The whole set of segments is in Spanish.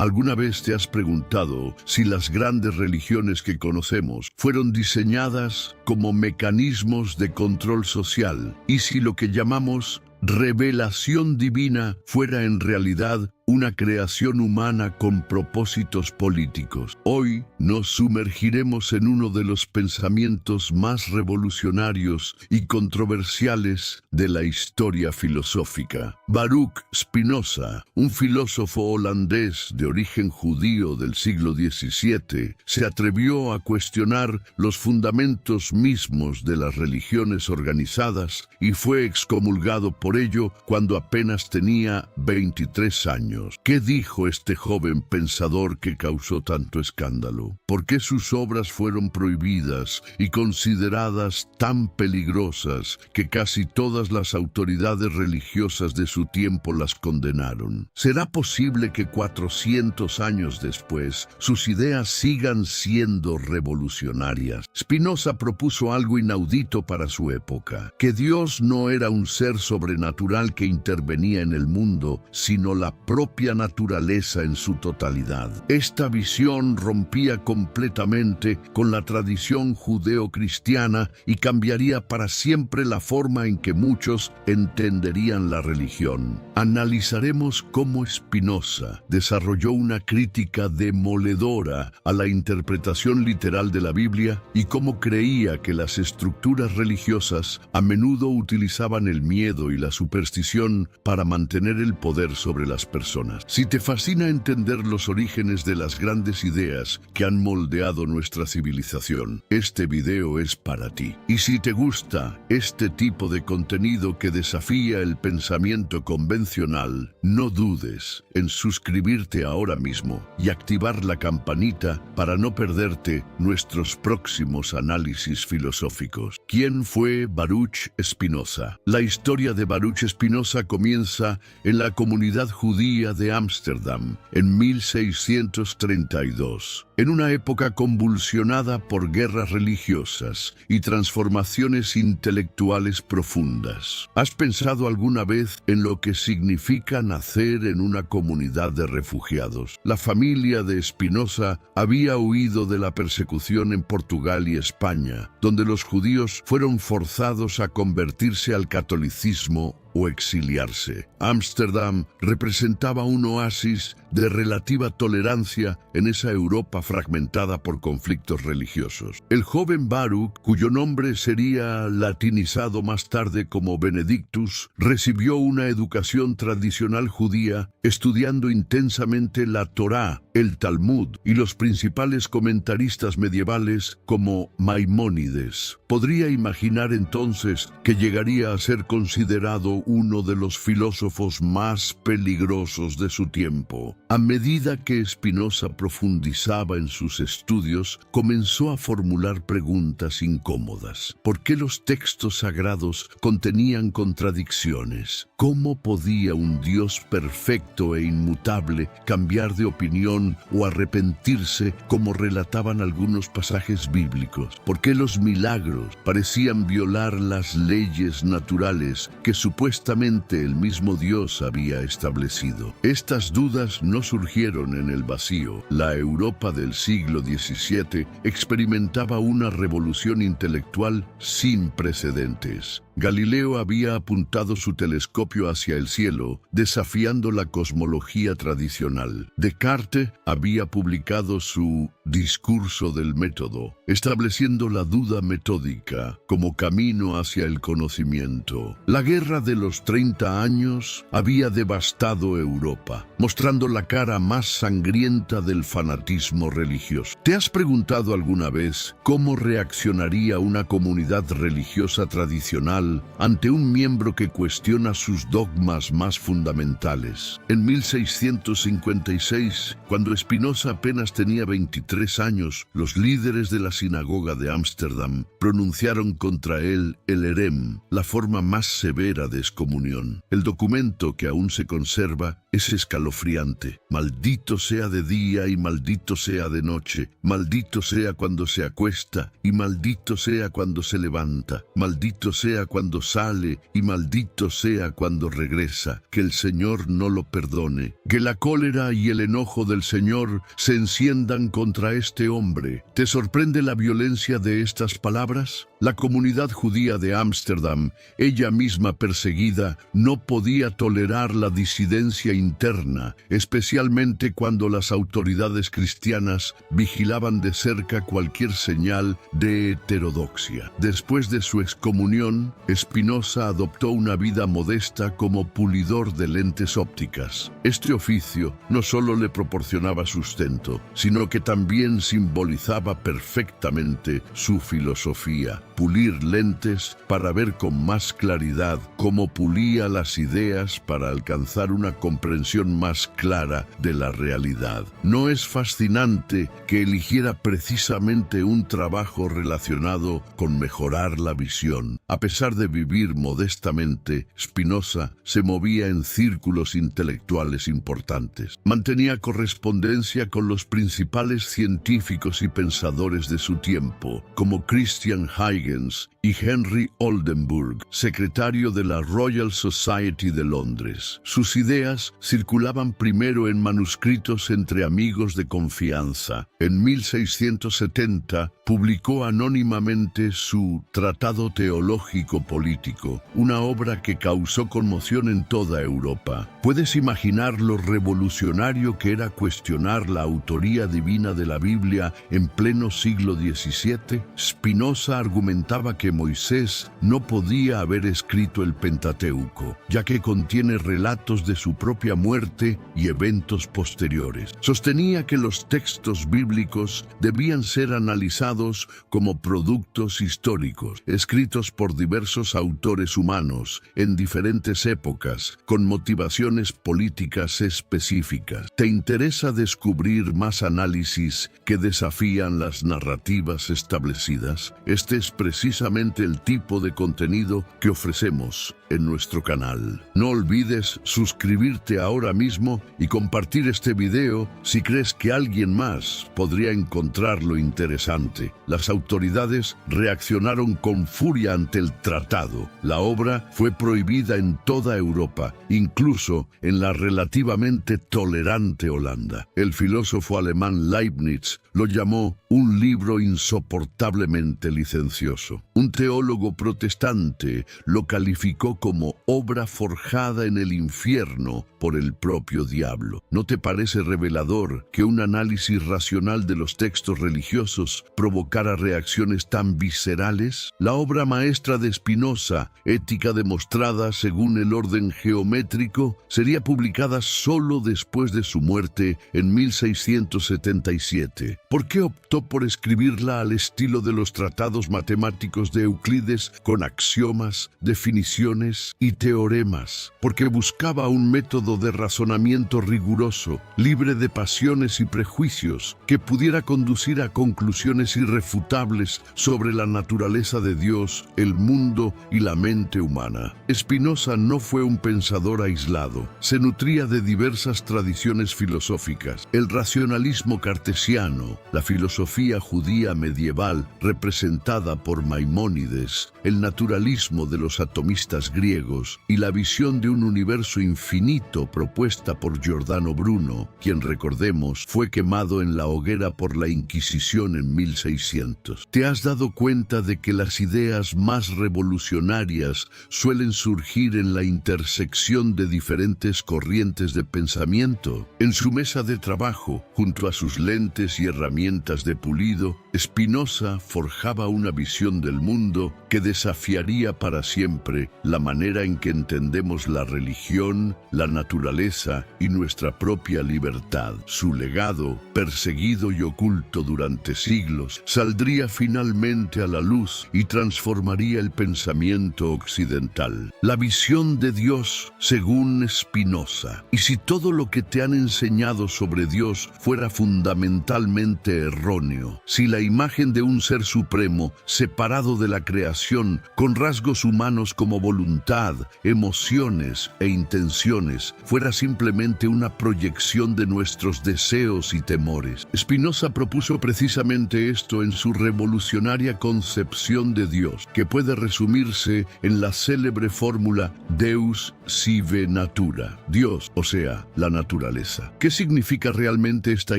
¿Alguna vez te has preguntado si las grandes religiones que conocemos fueron diseñadas como mecanismos de control social y si lo que llamamos revelación divina fuera en realidad una creación humana con propósitos políticos? Hoy nos sumergiremos en uno de los pensamientos más revolucionarios y controversiales de la historia filosófica. Baruch Spinoza, un filósofo holandés de origen judío del siglo XVII, se atrevió a cuestionar los fundamentos mismos de las religiones organizadas y fue excomulgado por ello cuando apenas tenía 23 años. ¿Qué dijo este joven pensador que causó tanto escándalo? ¿Por qué sus obras fueron prohibidas y consideradas tan peligrosas que casi todas las autoridades religiosas de su tiempo las condenaron? ¿Será posible que 400 años después sus ideas sigan siendo revolucionarias? Spinoza propuso algo inaudito para su época, que Dios no era un ser sobrenatural que intervenía en el mundo, sino la propia naturaleza en su totalidad. Esta visión rompía completamente con la tradición judeo-cristiana y cambiaría para siempre la forma en que muchos entenderían la religión. Analizaremos cómo Spinoza desarrolló una crítica demoledora a la interpretación literal de la Biblia y cómo creía que las estructuras religiosas a menudo utilizaban el miedo y la superstición para mantener el poder sobre las personas. Si te fascina entender los orígenes de las grandes ideas que han moldeado nuestra civilización, este video es para ti. Y si te gusta este tipo de contenido que desafía el pensamiento convencional, no dudes en suscribirte ahora mismo y activar la campanita para no perderte nuestros próximos análisis filosóficos. ¿Quién fue Baruch Spinoza? La historia de Baruch Spinoza comienza en la comunidad judía de Ámsterdam en 1632, en una época convulsionada por guerras religiosas y transformaciones intelectuales profundas. ¿Has pensado alguna vez en lo que significa nacer en una comunidad de refugiados? La familia de Spinoza había huido de la persecución en Portugal y España, donde los judíos fueron forzados a convertirse al catolicismo o exiliarse. Ámsterdam representaba un oasis de relativa tolerancia en esa Europa fragmentada por conflictos religiosos. El joven Baruch, cuyo nombre sería latinizado más tarde como Benedictus, recibió una educación tradicional judía, estudiando intensamente la Torá, el Talmud y los principales comentaristas medievales como Maimónides. Podría imaginar entonces que llegaría a ser considerado uno de los filósofos más peligrosos de su tiempo. A medida que Spinoza profundizaba en sus estudios, comenzó a formular preguntas incómodas. ¿Por qué los textos sagrados contenían contradicciones? ¿Cómo podía un Dios perfecto e inmutable cambiar de opinión o arrepentirse como relataban algunos pasajes bíblicos? ¿Por qué los milagros parecían violar las leyes naturales que supuestamente el mismo Dios había establecido? Estas dudas no surgieron en el vacío. La Europa del siglo XVII experimentaba una revolución intelectual sin precedentes. Galileo había apuntado su telescopio hacia el cielo, desafiando la cosmología tradicional. Descartes había publicado su Discurso del Método, estableciendo la duda metódica como camino hacia el conocimiento. La Guerra de los 30 años había devastado Europa, mostrando la cara más sangrienta del fanatismo religioso. ¿Te has preguntado alguna vez cómo reaccionaría una comunidad religiosa tradicional ante un miembro que cuestiona sus dogmas más fundamentales? En 1656, cuando Spinoza apenas tenía 23 23 años, los líderes de la sinagoga de Ámsterdam pronunciaron contra él el herem, la forma más severa de excomunión. El documento, que aún se conserva, es escalofriante. Maldito sea de día y maldito sea de noche, maldito sea cuando se acuesta y maldito sea cuando se levanta, maldito sea cuando sale y maldito sea cuando regresa. Que el Señor no lo perdone. Que la cólera y el enojo del Señor se enciendan contra este hombre. ¿Te sorprende la violencia de estas palabras? La comunidad judía de Ámsterdam, ella misma perseguida, no podía tolerar la disidencia interna, especialmente cuando las autoridades cristianas vigilaban de cerca cualquier señal de heterodoxia. Después de su excomunión, Spinoza adoptó una vida modesta como pulidor de lentes ópticas. Este oficio no solo le proporcionaba sustento, sino que también simbolizaba perfectamente su filosofía. Pulir lentes para ver con más claridad, como pulía las ideas para alcanzar una comprensión más clara de la realidad. ¿No es fascinante que eligiera precisamente un trabajo relacionado con mejorar la visión? A pesar de vivir modestamente, Spinoza se movía en círculos intelectuales importantes. Mantenía correspondencia con los principales científicos y pensadores de su tiempo, como Christian Huygens y Henry Oldenburg, secretario de la Royal Society de Londres. Sus ideas circulaban primero en manuscritos entre amigos de confianza. En 1670 publicó anónimamente su Tratado Teológico Político, una obra que causó conmoción en toda Europa. ¿Puedes imaginar lo revolucionario que era cuestionar la autoría divina de la Biblia en pleno siglo XVII? Spinoza argumentaba que Moisés no podía haber escrito el Pentateuco, ya que contiene relatos de su propia muerte y eventos posteriores. Sostenía que los textos bíblicos debían ser analizados como productos históricos, escritos por diversos autores humanos en diferentes épocas, con motivaciones políticas específicas. ¿Te interesa descubrir más análisis que desafían las narrativas establecidas? Este es precisamente el tipo de contenido que ofrecemos en nuestro canal. No olvides suscribirte ahora mismo y compartir este video si crees que alguien más podría encontrarlo interesante. Las autoridades reaccionaron con furia ante el tratado. La obra fue prohibida en toda Europa, incluso en la relativamente tolerante Holanda. El filósofo alemán Leibniz lo llamó un libro insoportablemente licencioso. Un teólogo protestante lo calificó como obra forjada en el infierno por el propio diablo. ¿No te parece revelador que un análisis racional de los textos religiosos provocara reacciones tan viscerales? La obra maestra de Spinoza, Ética demostrada según el orden geométrico, sería publicada solo después de su muerte en 1677. ¿Por qué optó por escribirla al estilo de los tratados matemáticos de Euclides, con axiomas, definiciones y teoremas? Porque buscaba un método de razonamiento riguroso, libre de pasiones y prejuicios, que pudiera conducir a conclusiones irrefutables sobre la naturaleza de Dios, el mundo y la mente humana. Spinoza no fue un pensador aislado. Se nutría de diversas tradiciones filosóficas. El racionalismo cartesiano, la filosofía judía medieval representada por Maimónides, el naturalismo de los atomistas griegos y la visión de un universo infinito propuesta por Giordano Bruno, quien, recordemos, fue quemado en la hoguera por la Inquisición en 1600. ¿Te has dado cuenta de que las ideas más revolucionarias suelen surgir en la intersección de diferentes corrientes de pensamiento? En su mesa de trabajo, junto a sus lentes y herramientas de pulido, Spinoza forjaba una visión del mundo que desafiaría para siempre la manera en que entendemos la religión, la naturaleza naturaleza y nuestra propia libertad. Su legado, perseguido y oculto durante siglos, saldría finalmente a la luz y transformaría el pensamiento occidental. La visión de Dios según Spinoza. Y si todo lo que te han enseñado sobre Dios fuera fundamentalmente erróneo, si la imagen de un ser supremo, separado de la creación, con rasgos humanos como voluntad, emociones e intenciones, fuera simplemente una proyección de nuestros deseos y temores. Spinoza propuso precisamente esto en su revolucionaria concepción de Dios, que puede resumirse en la célebre fórmula Deus sive natura, Dios, o sea, la naturaleza. ¿Qué significa realmente esta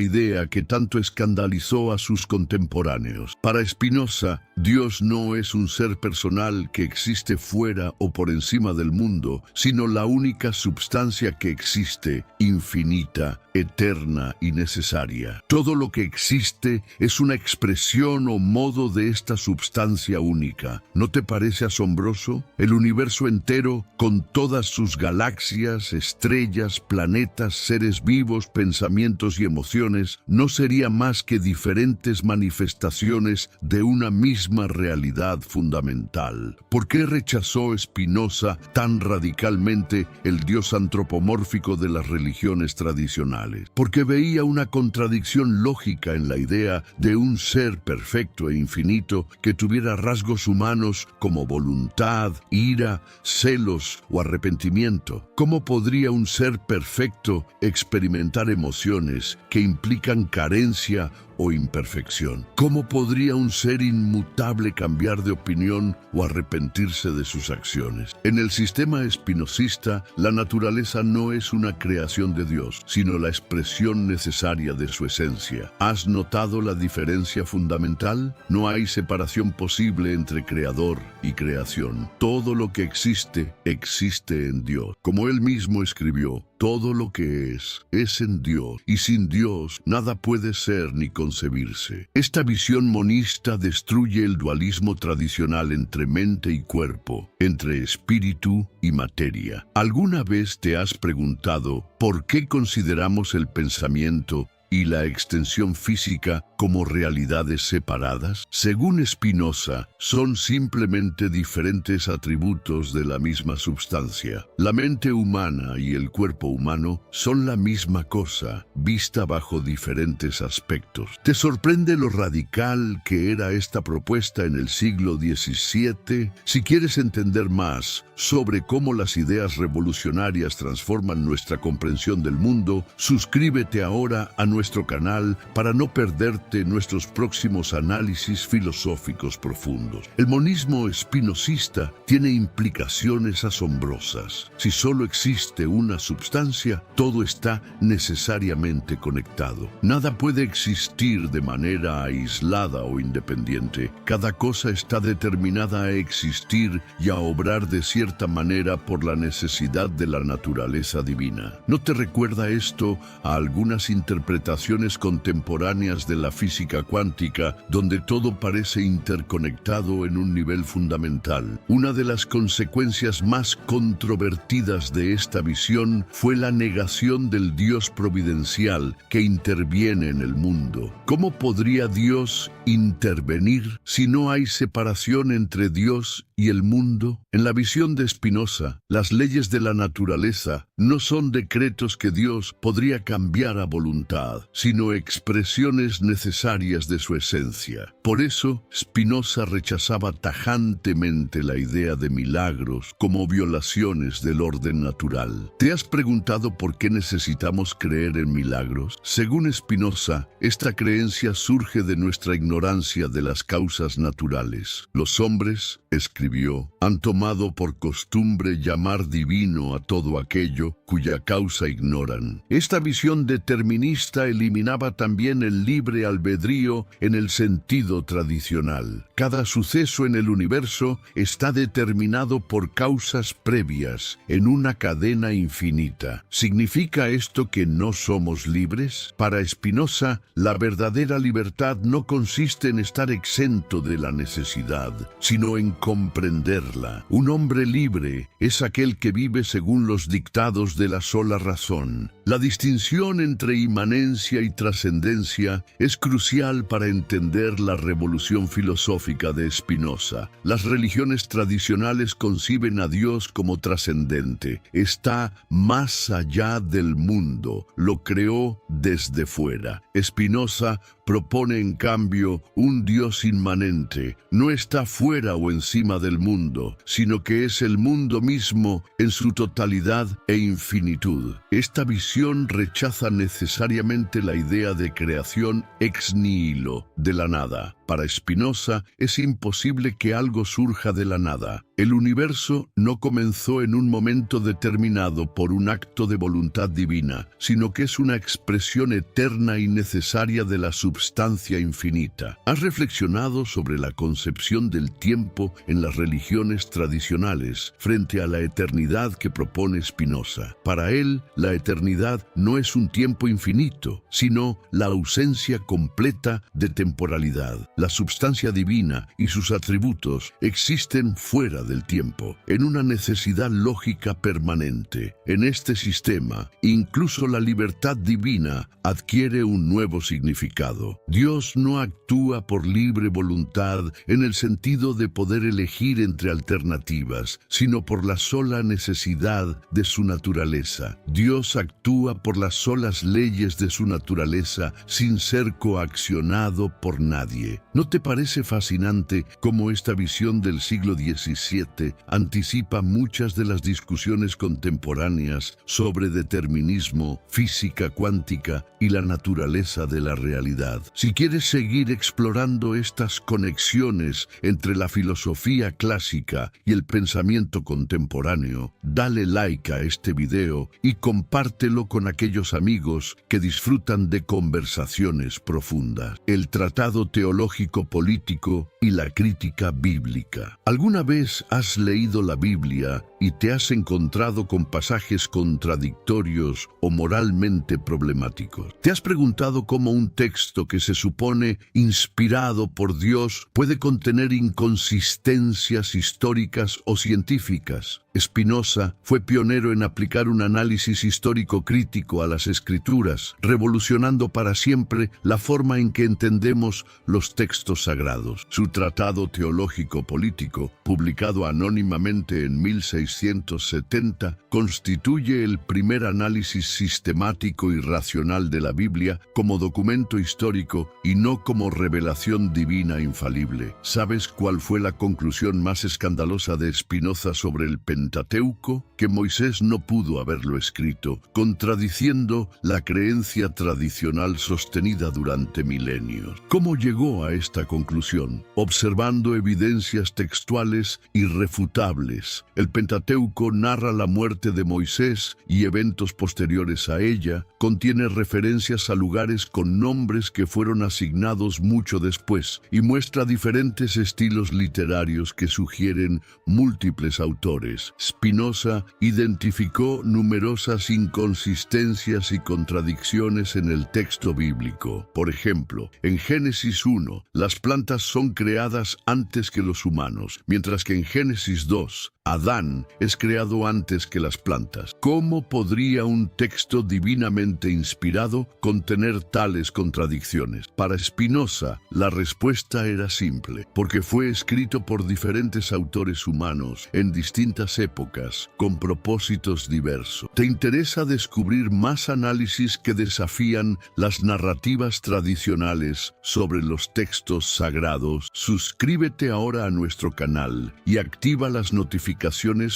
idea que tanto escandalizó a sus contemporáneos? Para Spinoza, Dios no es un ser personal que existe fuera o por encima del mundo, sino la única substancia que existe, infinita, eterna y necesaria. Todo lo que existe es una expresión o modo de esta substancia única. ¿No te parece asombroso? El universo entero, con todas sus galaxias, estrellas, planetas, seres vivos, pensamientos y emociones, no sería más que diferentes manifestaciones de una misma realidad fundamental. ¿Por qué rechazó Spinoza tan radicalmente el Dios antropomórfico de las religiones tradicionales? Porque veía una contradicción lógica en la idea de un ser perfecto e infinito que tuviera rasgos humanos como voluntad, ira, celos o arrepentimiento. ¿Cómo podría un ser perfecto experimentar emociones que implican carencia o imperfección? ¿Cómo podría un ser inmutable cambiar de opinión o arrepentirse de sus acciones? En el sistema espinosista, la naturaleza no es una creación de Dios, sino la expresión necesaria de su esencia. ¿Has notado la diferencia fundamental? No hay separación posible entre creador y creación. Todo lo que existe, existe en Dios. Como él mismo escribió, todo lo que es en Dios, y sin Dios nada puede ser ni concebirse. Esta visión monista destruye el dualismo tradicional entre mente y cuerpo, entre espíritu y materia. ¿Alguna vez te has preguntado por qué consideramos el pensamiento y la extensión física como realidades separadas? Según Spinoza, son simplemente diferentes atributos de la misma substancia. La mente humana y el cuerpo humano son la misma cosa, vista bajo diferentes aspectos. ¿Te sorprende lo radical que era esta propuesta en el siglo XVII? Si quieres entender más sobre cómo las ideas revolucionarias transforman nuestra comprensión del mundo, suscríbete ahora a nuestro canal para no perderte nuestros próximos análisis filosóficos profundos. El monismo espinosista tiene implicaciones asombrosas. Si solo existe una substancia, todo está necesariamente conectado. Nada puede existir de manera aislada o independiente. Cada cosa está determinada a existir y a obrar de cierta manera por la necesidad de la naturaleza divina. ¿No te recuerda esto a algunas interpretaciones contemporáneas de la física cuántica, donde todo parece interconectado en un nivel fundamental? Una de las consecuencias más controvertidas de esta visión fue la negación del Dios providencial que interviene en el mundo. ¿Cómo podría Dios intervenir si no hay separación entre Dios y el mundo? En la visión de Spinoza, las leyes de la naturaleza no son decretos que Dios podría cambiar a voluntad, sino expresiones necesarias de su esencia. Por eso, Spinoza rechazaba tajantemente la idea de milagros como violaciones del orden natural. ¿Te has preguntado por qué necesitamos creer en milagros? Según Spinoza, esta creencia surge de nuestra ignorancia de las causas naturales. Los hombres, escribió, han tomado por costumbre llamar divino a todo aquello cuya causa ignoran. Esta visión determinista eliminaba también el libre albedrío en el sentido tradicional. Cada suceso en el universo está determinado por causas previas en una cadena infinita. ¿Significa esto que no somos libres? Para Spinoza, la verdadera libertad no consiste en estar exento de la necesidad, sino en comprenderla. Un hombre libre es aquel que vive según los dictados de la sola razón. La distinción entre inmanencia y trascendencia es crucial para entender la revolución filosófica de Spinoza. Las religiones tradicionales conciben a Dios como trascendente. Está más allá del mundo, lo creó desde fuera. Spinoza propone en cambio un Dios inmanente. No está fuera o encima del mundo, sino que es el mundo mismo en su totalidad e infinitud. Esta visión rechaza necesariamente la idea de creación ex nihilo, de la nada. Para Spinoza es imposible que algo surja de la nada. El universo no comenzó en un momento determinado por un acto de voluntad divina, sino que es una expresión eterna y necesaria de la substancia infinita. ¿Has reflexionado sobre la concepción del tiempo en las religiones tradicionales frente a la eternidad que propone Spinoza? Para él, la eternidad no es un tiempo infinito, sino la ausencia completa de temporalidad. La substancia divina y sus atributos existen fuera del tiempo, en una necesidad lógica permanente. En este sistema, incluso la libertad divina adquiere un nuevo significado. Dios no actúa por libre voluntad en el sentido de poder elegir entre alternativas, sino por la sola necesidad de su naturaleza. Dios actúa por las solas leyes de su naturaleza sin ser coaccionado por nadie. ¿No te parece fascinante cómo esta visión del siglo XVII anticipa muchas de las discusiones contemporáneas sobre determinismo, física cuántica y la naturaleza de la realidad? Si quieres seguir explorando estas conexiones entre la filosofía clásica y el pensamiento contemporáneo, dale like a este video y compártelo con aquellos amigos que disfrutan de conversaciones profundas. El tratado teológico político y la crítica bíblica. ¿Alguna vez has leído la Biblia y te has encontrado con pasajes contradictorios o moralmente problemáticos? ¿Te has preguntado cómo un texto que se supone inspirado por Dios puede contener inconsistencias históricas o científicas? Spinoza fue pionero en aplicar un análisis histórico crítico a las Escrituras, revolucionando para siempre la forma en que entendemos los textos sagrados. Su tratado teológico político, publicado anónimamente en 1670, constituye el primer análisis sistemático y racional de la Biblia como documento histórico y no como revelación divina infalible. ¿Sabes cuál fue la conclusión más escandalosa de Spinoza sobre el Pentateuco? Que Moisés no pudo haberlo escrito, contradiciendo la creencia tradicional sostenida durante milenios. ¿Cómo llegó a esta conclusión? Observando evidencias textuales irrefutables. El Pentateuco narra la muerte de Moisés y eventos posteriores a ella, contiene referencias a lugares con nombres que fueron asignados mucho después y muestra diferentes estilos literarios que sugieren múltiples autores. Spinoza identificó numerosas inconsistencias y contradicciones en el texto bíblico. Por ejemplo, en Génesis 1, las plantas son creadas antes que los humanos, mientras que en Génesis 2, Adán es creado antes que las plantas. ¿Cómo podría un texto divinamente inspirado contener tales contradicciones? Para Spinoza, la respuesta era simple, porque fue escrito por diferentes autores humanos en distintas épocas, con propósitos diversos. ¿Te interesa descubrir más análisis que desafían las narrativas tradicionales sobre los textos sagrados? Suscríbete ahora a nuestro canal y activa las notificaciones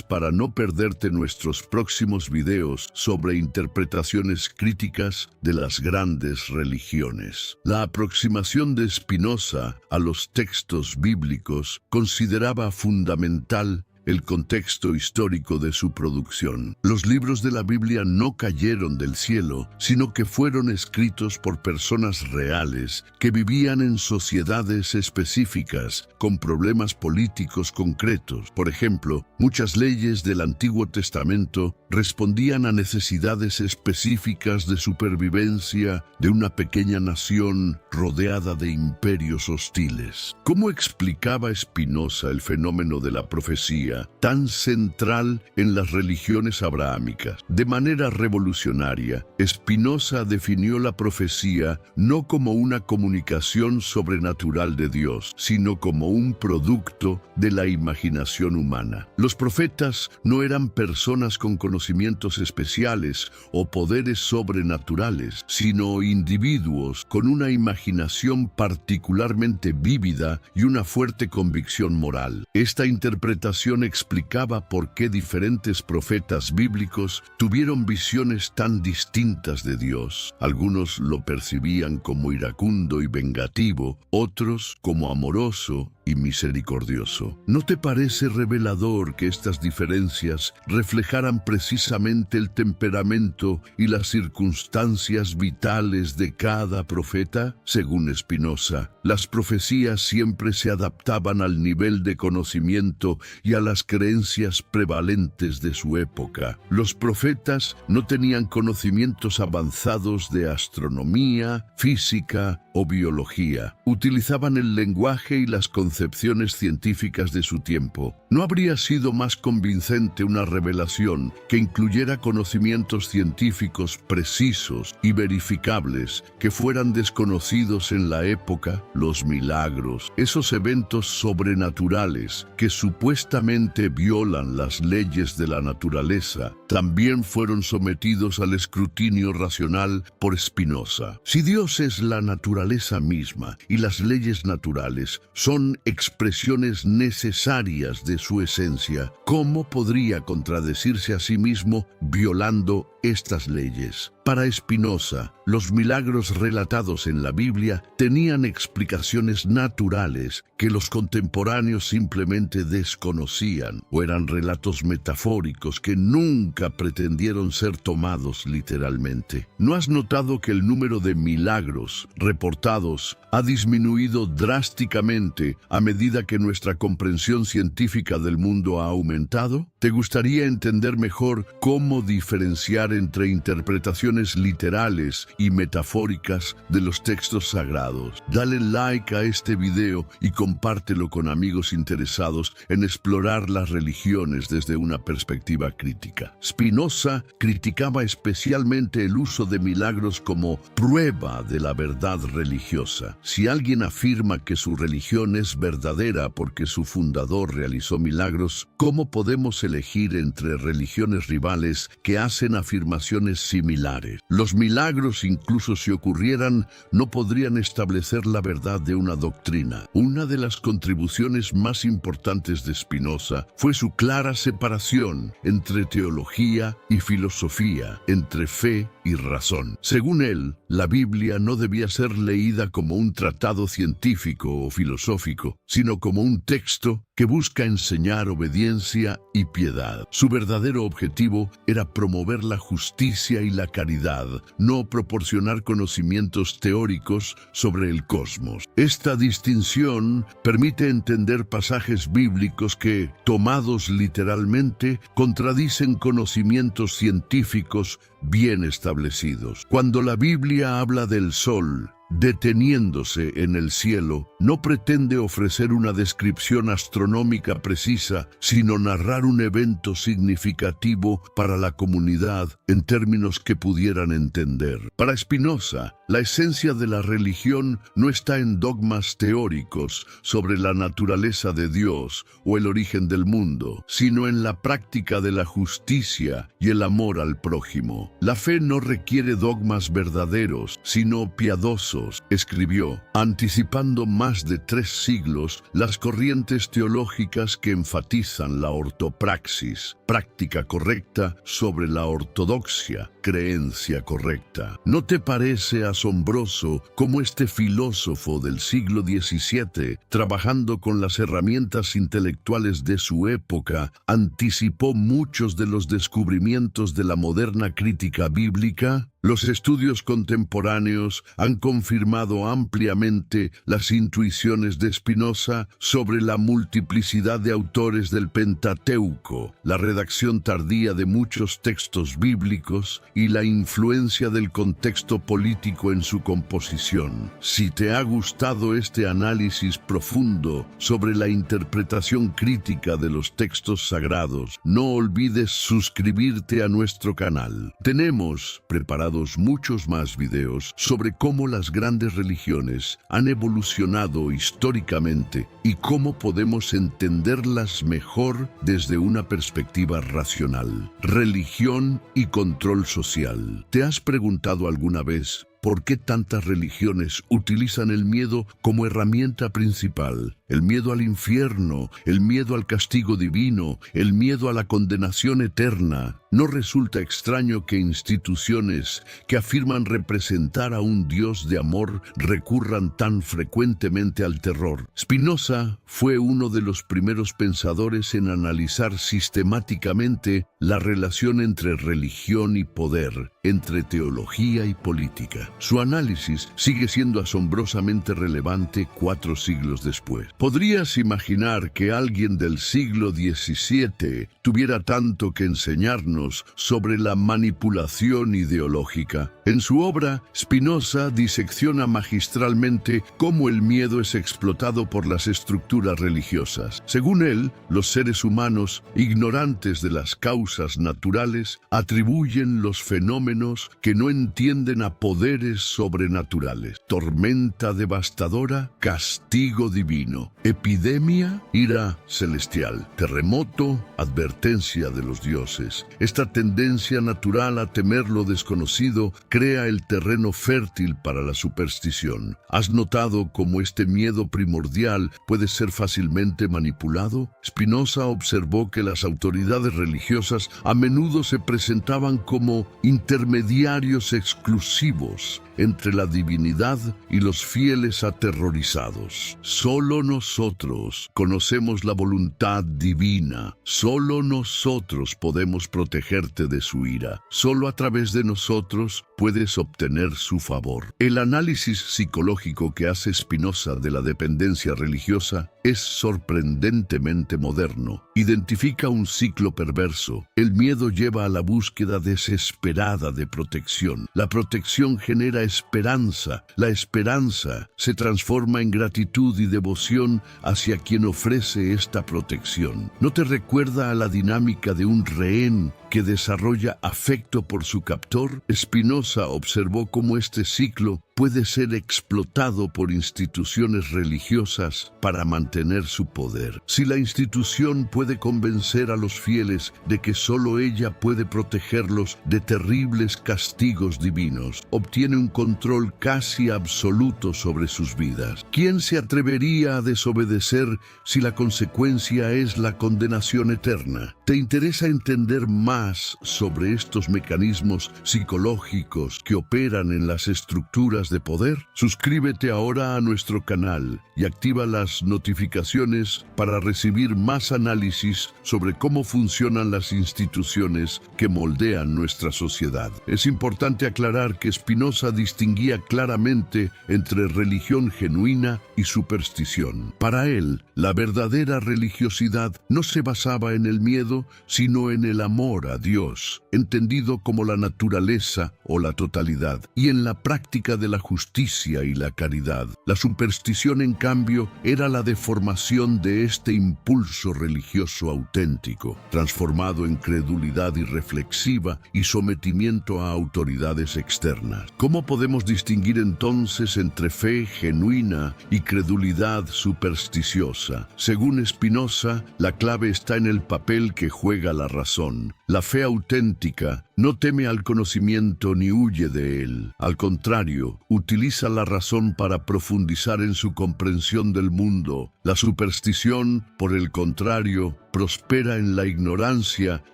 para no perderte nuestros próximos videos sobre interpretaciones críticas de las grandes religiones. La aproximación de Spinoza a los textos bíblicos consideraba fundamental el contexto histórico de su producción. Los libros de la Biblia no cayeron del cielo, sino que fueron escritos por personas reales que vivían en sociedades específicas, con problemas políticos concretos. Por ejemplo, muchas leyes del Antiguo Testamento respondían a necesidades específicas de supervivencia de una pequeña nación rodeada de imperios hostiles. ¿Cómo explicaba Spinoza el fenómeno de la profecía, tan central en las religiones abrahámicas? De manera revolucionaria, Spinoza definió la profecía no como una comunicación sobrenatural de Dios, sino como un producto de la imaginación humana. Los profetas no eran personas con conocimientos especiales o poderes sobrenaturales, sino individuos con una imaginación particularmente vívida y una fuerte convicción moral. Esta interpretación explicaba por qué diferentes profetas bíblicos tuvieron visiones tan distintas de Dios. Algunos lo percibían como iracundo y vengativo, otros como amoroso y misericordioso. ¿No te parece revelador que estas diferencias reflejaran precisamente el temperamento y las circunstancias vitales de cada profeta? Según Spinoza, las profecías siempre se adaptaban al nivel de conocimiento y a las creencias prevalentes de su época. Los profetas no tenían conocimientos avanzados de astronomía, física o biología. Utilizaban el lenguaje y las concepciones científicas de su tiempo. ¿No habría sido más convincente una revelación que incluyera conocimientos científicos precisos y verificables que fueran desconocidos en la época? Los milagros, esos eventos sobrenaturales que supuestamente violan las leyes de la naturaleza, también fueron sometidos al escrutinio racional por Spinoza. Si Dios es la naturaleza misma y las leyes naturales son expresiones necesarias de su esencia, ¿cómo podría contradecirse a sí mismo violando estas leyes? Para Spinoza, los milagros relatados en la Biblia tenían explicaciones naturales que los contemporáneos simplemente desconocían, o eran relatos metafóricos que nunca pretendieron ser tomados literalmente. ¿No has notado que el número de milagros reportados ha disminuido drásticamente a medida que nuestra comprensión científica del mundo ha aumentado? ¿Te gustaría entender mejor cómo diferenciar entre interpretaciones literales y metafóricas de los textos sagrados? Dale like a este video y compártelo con amigos interesados en explorar las religiones desde una perspectiva crítica. Spinoza criticaba especialmente el uso de milagros como prueba de la verdad religiosa. Si alguien afirma que su religión es verdadera porque su fundador realizó milagros, ¿cómo podemos elegir entre religiones rivales que hacen afirmaciones similares? Los milagros, incluso si ocurrieran, no podrían establecer la verdad de una doctrina. Una de las contribuciones más importantes de Spinoza fue su clara separación entre teología y filosofía, entre fe y razón. Según él, la Biblia no debía ser leída como un tratado científico o filosófico, sino como un texto que busca enseñar obediencia y piedad. Su verdadero objetivo era promover la justicia y la caridad, no proporcionar conocimientos teóricos sobre el cosmos. Esta distinción permite entender pasajes bíblicos que, tomados literalmente, contradicen conocimientos científicos bien establecidos. Cuando la Biblia habla del sol deteniéndose en el cielo, no pretende ofrecer una descripción astronómica precisa, sino narrar un evento significativo para la comunidad en términos que pudieran entender. Para Spinoza, la esencia de la religión no está en dogmas teóricos sobre la naturaleza de Dios o el origen del mundo, sino en la práctica de la justicia y el amor al prójimo. La fe no requiere dogmas verdaderos, sino piadosos falsos, escribió, anticipando más de 3 siglos las corrientes teológicas que enfatizan la ortopraxis, práctica correcta sobre la ortodoxia, creencia correcta. ¿No te parece asombroso cómo este filósofo del siglo XVII, trabajando con las herramientas intelectuales de su época, anticipó muchos de los descubrimientos de la moderna crítica bíblica? Los estudios contemporáneos han confirmado ampliamente las intuiciones de Spinoza sobre la multiplicidad de autores del Pentateuco, la redacción tardía de muchos textos bíblicos y la influencia del contexto político en su composición. Si te ha gustado este análisis profundo sobre la interpretación crítica de los textos sagrados, no olvides suscribirte a nuestro canal. Tenemos preparados muchos más videos sobre cómo las grandes religiones han evolucionado históricamente y cómo podemos entenderlas mejor desde una perspectiva racional. Religión y control social. ¿Te has preguntado alguna vez por qué tantas religiones utilizan el miedo como herramienta principal? El miedo al infierno, el miedo al castigo divino, el miedo a la condenación eterna. No resulta extraño que instituciones que afirman representar a un Dios de amor recurran tan frecuentemente al terror. Spinoza fue uno de los primeros pensadores en analizar sistemáticamente la relación entre religión y poder, entre teología y política. Su análisis sigue siendo asombrosamente relevante 4 siglos después. ¿Podrías imaginar que alguien del siglo XVII tuviera tanto que enseñarnos sobre la manipulación ideológica? En su obra, Spinoza disecciona magistralmente cómo el miedo es explotado por las estructuras religiosas. Según él, los seres humanos, ignorantes de las causas naturales, atribuyen los fenómenos que no entienden a poderes sobrenaturales. Tormenta devastadora, castigo divino. Epidemia, ira celestial. Terremoto, advertencia de los dioses. Esta tendencia natural a temer lo desconocido crea el terreno fértil para la superstición. ¿Has notado cómo este miedo primordial puede ser fácilmente manipulado? Spinoza observó que las autoridades religiosas a menudo se presentaban como intermediarios exclusivos entre la divinidad y los fieles aterrorizados. Solo nosotros conocemos la voluntad divina. Solo nosotros podemos protegerte de su ira. Solo a través de nosotros puedes obtener su favor. El análisis psicológico que hace Spinoza de la dependencia religiosa es sorprendentemente moderno. Identifica un ciclo perverso. El miedo lleva a la búsqueda desesperada de protección. La protección genera esperanza. La esperanza se transforma en gratitud y devoción hacia quien ofrece esta protección. ¿No te recuerda a la dinámica de un rehén que desarrolla afecto por su captor? Spinoza observó cómo este ciclo puede ser explotado por instituciones religiosas para mantener su poder. Si la institución puede convencer a los fieles de que solo ella puede protegerlos de terribles castigos divinos, obtiene un control casi absoluto sobre sus vidas. ¿Quién se atrevería a desobedecer si la consecuencia es la condenación eterna? ¿Te interesa entender más sobre estos mecanismos psicológicos que operan en las estructuras de poder? Suscríbete ahora a nuestro canal y activa las notificaciones para recibir más análisis sobre cómo funcionan las instituciones que moldean nuestra sociedad. Es importante aclarar que Spinoza distinguía claramente entre religión genuina y superstición. Para él, la verdadera religiosidad no se basaba en el miedo, sino en el amor a Dios, entendido como la naturaleza o la totalidad, y en la práctica de la justicia y la caridad. La superstición, en cambio, era la deformación de este impulso religioso auténtico, transformado en credulidad irreflexiva y sometimiento a autoridades externas. ¿Cómo podemos distinguir entonces entre fe genuina y credulidad supersticiosa? Según Spinoza, la clave está en el papel que juega la razón. La fe auténtica No teme al conocimiento ni huye de él. Al contrario, utiliza la razón para profundizar en su comprensión del mundo. La superstición, por el contrario, prospera en la ignorancia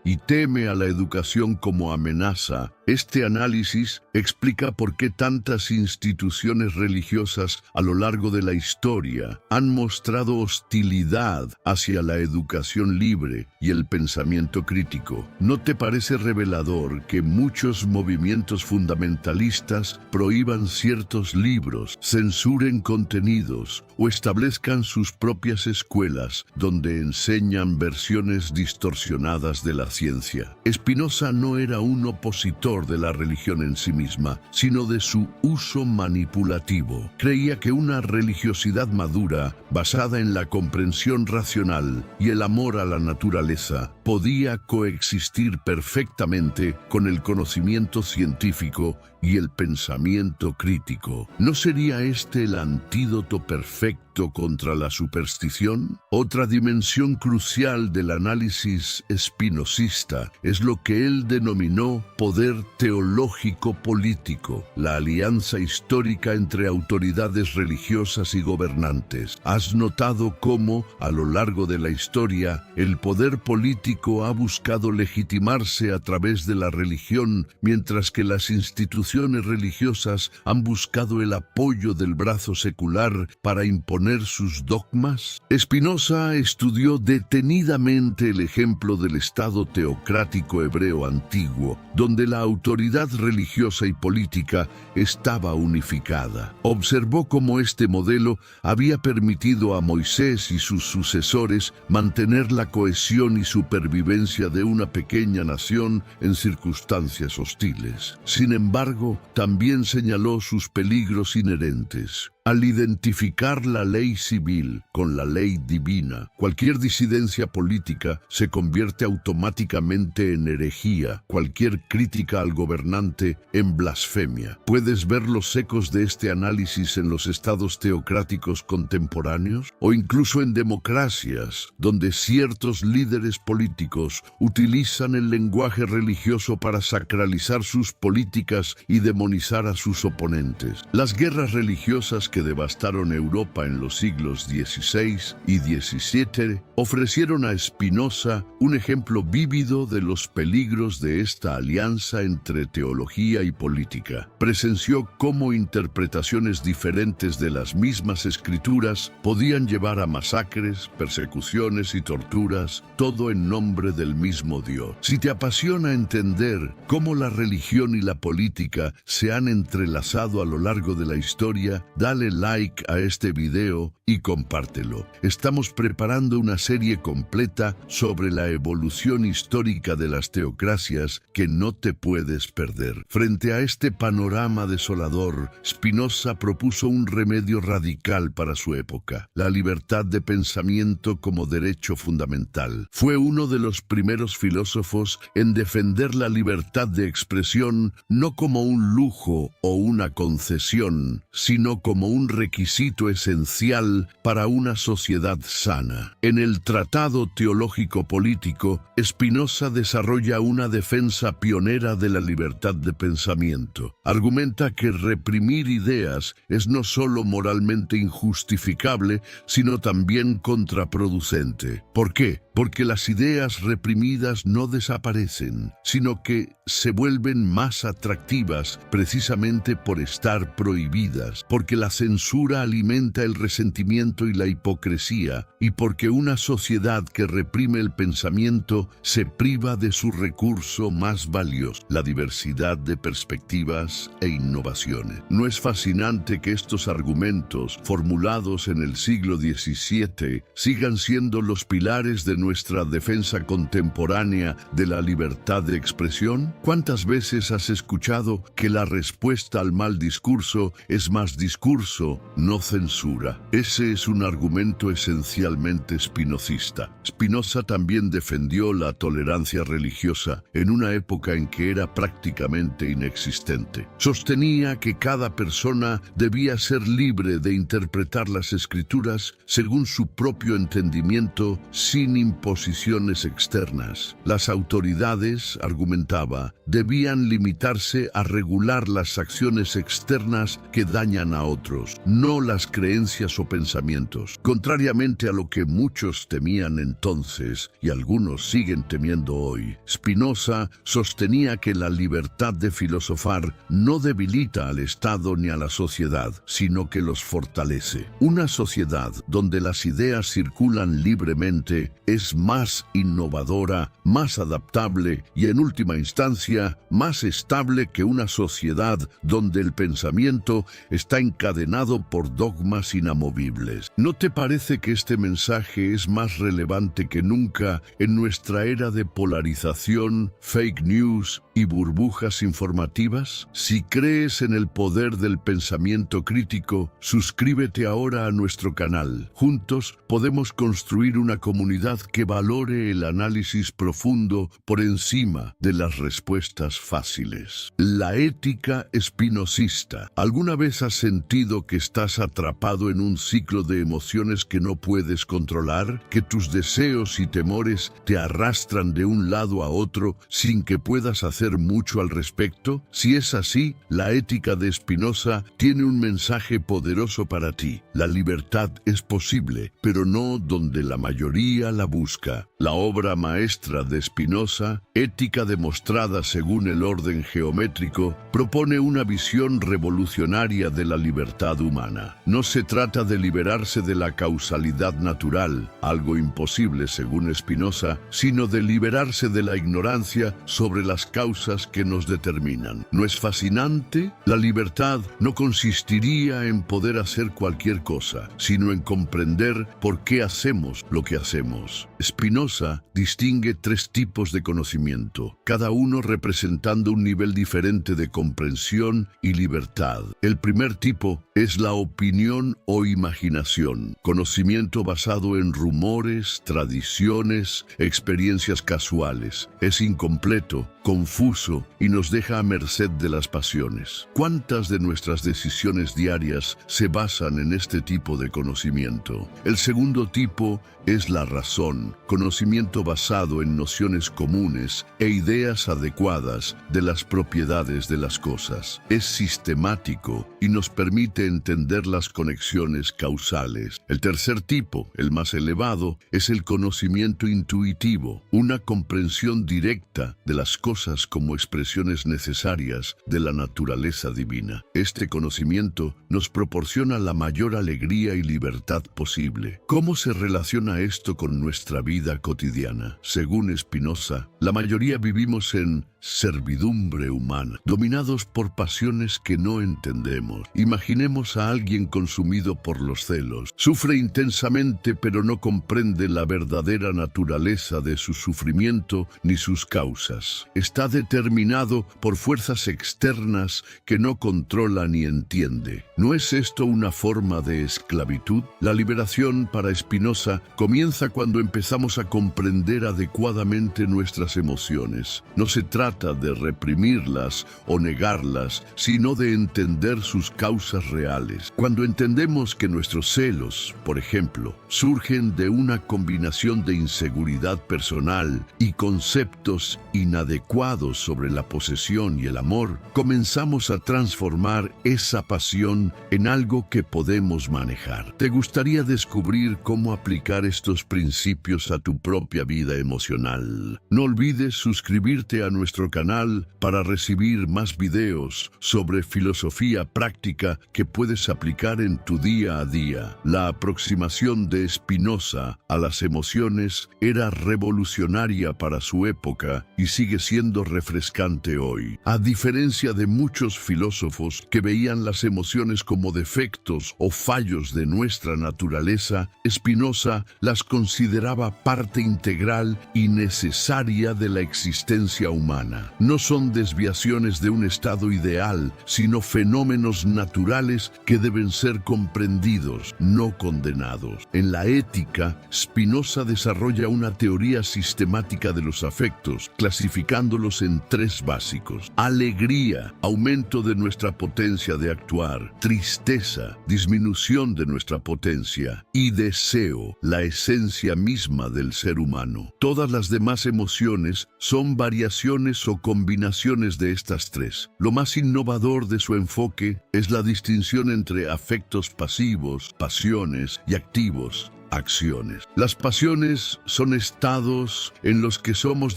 y teme a la educación como amenaza. Este análisis explica por qué tantas instituciones religiosas a lo largo de la historia han mostrado hostilidad hacia la educación libre y el pensamiento crítico. ¿No te parece revelador que muchos movimientos fundamentalistas prohíban ciertos libros, censuren contenidos o establezcan sus propias escuelas donde enseñan versiones distorsionadas de la ciencia? Spinoza no era un opositor de la religión en sí misma, sino de su uso manipulativo. Creía que una religiosidad madura, basada en la comprensión racional y el amor a la naturaleza, podía coexistir perfectamente con el conocimiento científico y el pensamiento crítico. ¿No sería este el antídoto perfecto contra la superstición? Otra dimensión crucial del análisis espinosista es lo que él denominó poder teológico-político, la alianza histórica entre autoridades religiosas y gobernantes. ¿Has notado cómo, a lo largo de la historia, el poder político ha buscado legitimarse a través de la religión, mientras que las instituciones religiosas han buscado el apoyo del brazo secular para imponer sus dogmas? Spinoza estudió detenidamente el ejemplo del Estado teocrático hebreo antiguo, donde la autoridad religiosa y política estaba unificada. Observó cómo este modelo había permitido a Moisés y sus sucesores mantener la cohesión y supervivencia de una pequeña nación en circunstancias hostiles. Sin embargo, también señaló sus peligros inherentes. Al identificar la ley civil con la ley divina, cualquier disidencia política se convierte automáticamente en herejía, cualquier crítica al gobernante en blasfemia. ¿Puedes ver los ecos de este análisis en los estados teocráticos contemporáneos? O incluso en democracias, donde ciertos líderes políticos utilizan el lenguaje religioso para sacralizar sus políticas y demonizar a sus oponentes. Las guerras religiosas que devastaron Europa en los siglos XVI y XVII ofrecieron a Spinoza un ejemplo vívido de los peligros de esta alianza entre teología y política. Presenció cómo interpretaciones diferentes de las mismas escrituras podían llevar a masacres, persecuciones y torturas, todo en nombre del mismo Dios. Si te apasiona entender cómo la religión y la política se han entrelazado a lo largo de la historia, dale like a este video y compártelo. Estamos preparando una serie completa sobre la evolución histórica de las teocracias que no te puedes perder. Frente a este panorama desolador, Spinoza propuso un remedio radical para su época: la libertad de pensamiento como derecho fundamental. Fue uno de los primeros filósofos en defender la libertad de expresión no como un lujo o una concesión, sino como un requisito esencial para una sociedad sana. En el Tratado Teológico Político, Spinoza desarrolla una defensa pionera de la libertad de pensamiento. Argumenta que reprimir ideas es no solo moralmente injustificable, sino también contraproducente. ¿Por qué? Porque las ideas reprimidas no desaparecen, sino que se vuelven más atractivas precisamente por estar prohibidas, porque la censura alimenta el resentimiento y la hipocresía, y porque una sociedad que reprime el pensamiento se priva de su recurso más valioso, la diversidad de perspectivas e innovaciones. ¿No es fascinante que estos argumentos, formulados en el siglo XVII, sigan siendo los pilares de nuestra defensa contemporánea de la libertad de expresión? ¿Cuántas veces has escuchado que la respuesta al mal discurso es más discurso, no censura? Ese es un argumento esencialmente spinocista. Spinoza también defendió la tolerancia religiosa en una época en que era prácticamente inexistente. Sostenía que cada persona debía ser libre de interpretar las escrituras según su propio entendimiento, sin imposiciones externas. Las autoridades, argumentaba, debían limitarse a regular las acciones externas que dañan a otros, no las creencias o pensamientos. Contrariamente a lo que muchos temían entonces, y algunos siguen temiendo hoy, Spinoza sostenía que la libertad de filosofar no debilita al Estado ni a la sociedad, sino que los fortalece. Una sociedad donde las ideas circulan libremente es más innovadora, más adaptable y, en última instancia, más estable que una sociedad donde el pensamiento está encadenado por dogmas inamovibles. ¿No te parece que este mensaje es más relevante que nunca en nuestra era de polarización, fake news y burbujas informativas? Si crees en el poder del pensamiento crítico, suscríbete ahora a nuestro canal. Juntos podemos construir una comunidad que valore el análisis profundo por encima de las respuestas fáciles. La ética espinosista. ¿Alguna vez has sentido que estás atrapado en un ciclo de emociones que no puedes controlar? ¿Que tus deseos y temores te arrastran de un lado a otro sin que puedas hacer mucho al respecto? Si es así, la ética de Spinoza tiene un mensaje poderoso para ti. La libertad es posible, pero no donde la mayoría la busca. La obra maestra de Spinoza, Ética demostrada según el orden geométrico, propone una visión revolucionaria de la libertad humana. No se trata de liberarse de la causalidad natural, algo imposible según Spinoza, sino de liberarse de la ignorancia sobre las causas que nos determinan. ¿No es fascinante? La libertad no consistiría en poder hacer cualquier cosa, sino en comprender por qué hacemos lo que hacemos. Spinoza distingue tres tipos de conocimiento, cada uno representando un nivel diferente de comprensión y libertad. El primer tipo es la opinión o imaginación, conocimiento basado en rumores, tradiciones, experiencias casuales. Es incompleto, confuso y nos deja a merced de las pasiones. ¿Cuántas de nuestras decisiones diarias se basan en este tipo de conocimiento? El segundo tipo es la razón, conocimiento basado en nociones comunes e ideas adecuadas de las propiedades de las cosas. Es sistemático y nos permite entender las conexiones causales. El tercer tipo, el más elevado, es el conocimiento intuitivo, una comprensión directa de las cosas como expresiones necesarias de la naturaleza divina. Este conocimiento nos proporciona la mayor alegría y libertad posible. ¿Cómo se relaciona esto con nuestra vida cotidiana? Según Spinoza, la mayoría vivimos en servidumbre humana, dominados por pasiones que no entendemos. Imaginemos a alguien consumido por los celos. Sufre intensamente, pero no comprende la verdadera naturaleza de su sufrimiento ni sus causas. Está determinado por fuerzas externas que no controla ni entiende. ¿No es esto una forma de esclavitud? La liberación para Spinoza comienza cuando empezamos a comprender adecuadamente nuestras emociones. No se trata de reprimirlas o negarlas, sino de entender sus causas reales. Cuando entendemos que nuestros celos, por ejemplo, surgen de una combinación de inseguridad personal y conceptos inadecuados sobre la posesión y el amor, comenzamos a transformar esa pasión en algo que podemos manejar. ¿Te gustaría descubrir cómo aplicar estos principios a tu propia vida emocional? No olvides suscribirte a nuestro canal para recibir más videos sobre filosofía práctica que puedes aplicar en tu día a día. La aproximación de Spinoza a las emociones era revolucionaria para su época y sigue siendo refrescante hoy. A diferencia de muchos filósofos que veían las emociones como defectos o fallos de nuestra naturaleza, Spinoza las consideraba parte integral y necesaria de la existencia humana. No son desviaciones de un estado ideal, sino fenómenos naturales que deben ser comprendidos, no condenados. En la ética, Spinoza desarrolla una teoría sistemática de los afectos, clasificándolos en tres básicos: alegría, aumento de nuestra potencia de actuar; tristeza, disminución de nuestra potencia; y deseo, la esencia misma del ser ser humano. Todas las demás emociones son variaciones o combinaciones de estas tres. Lo más innovador de su enfoque es la distinción entre afectos pasivos, pasiones, y activos, acciones. Las pasiones son estados en los que somos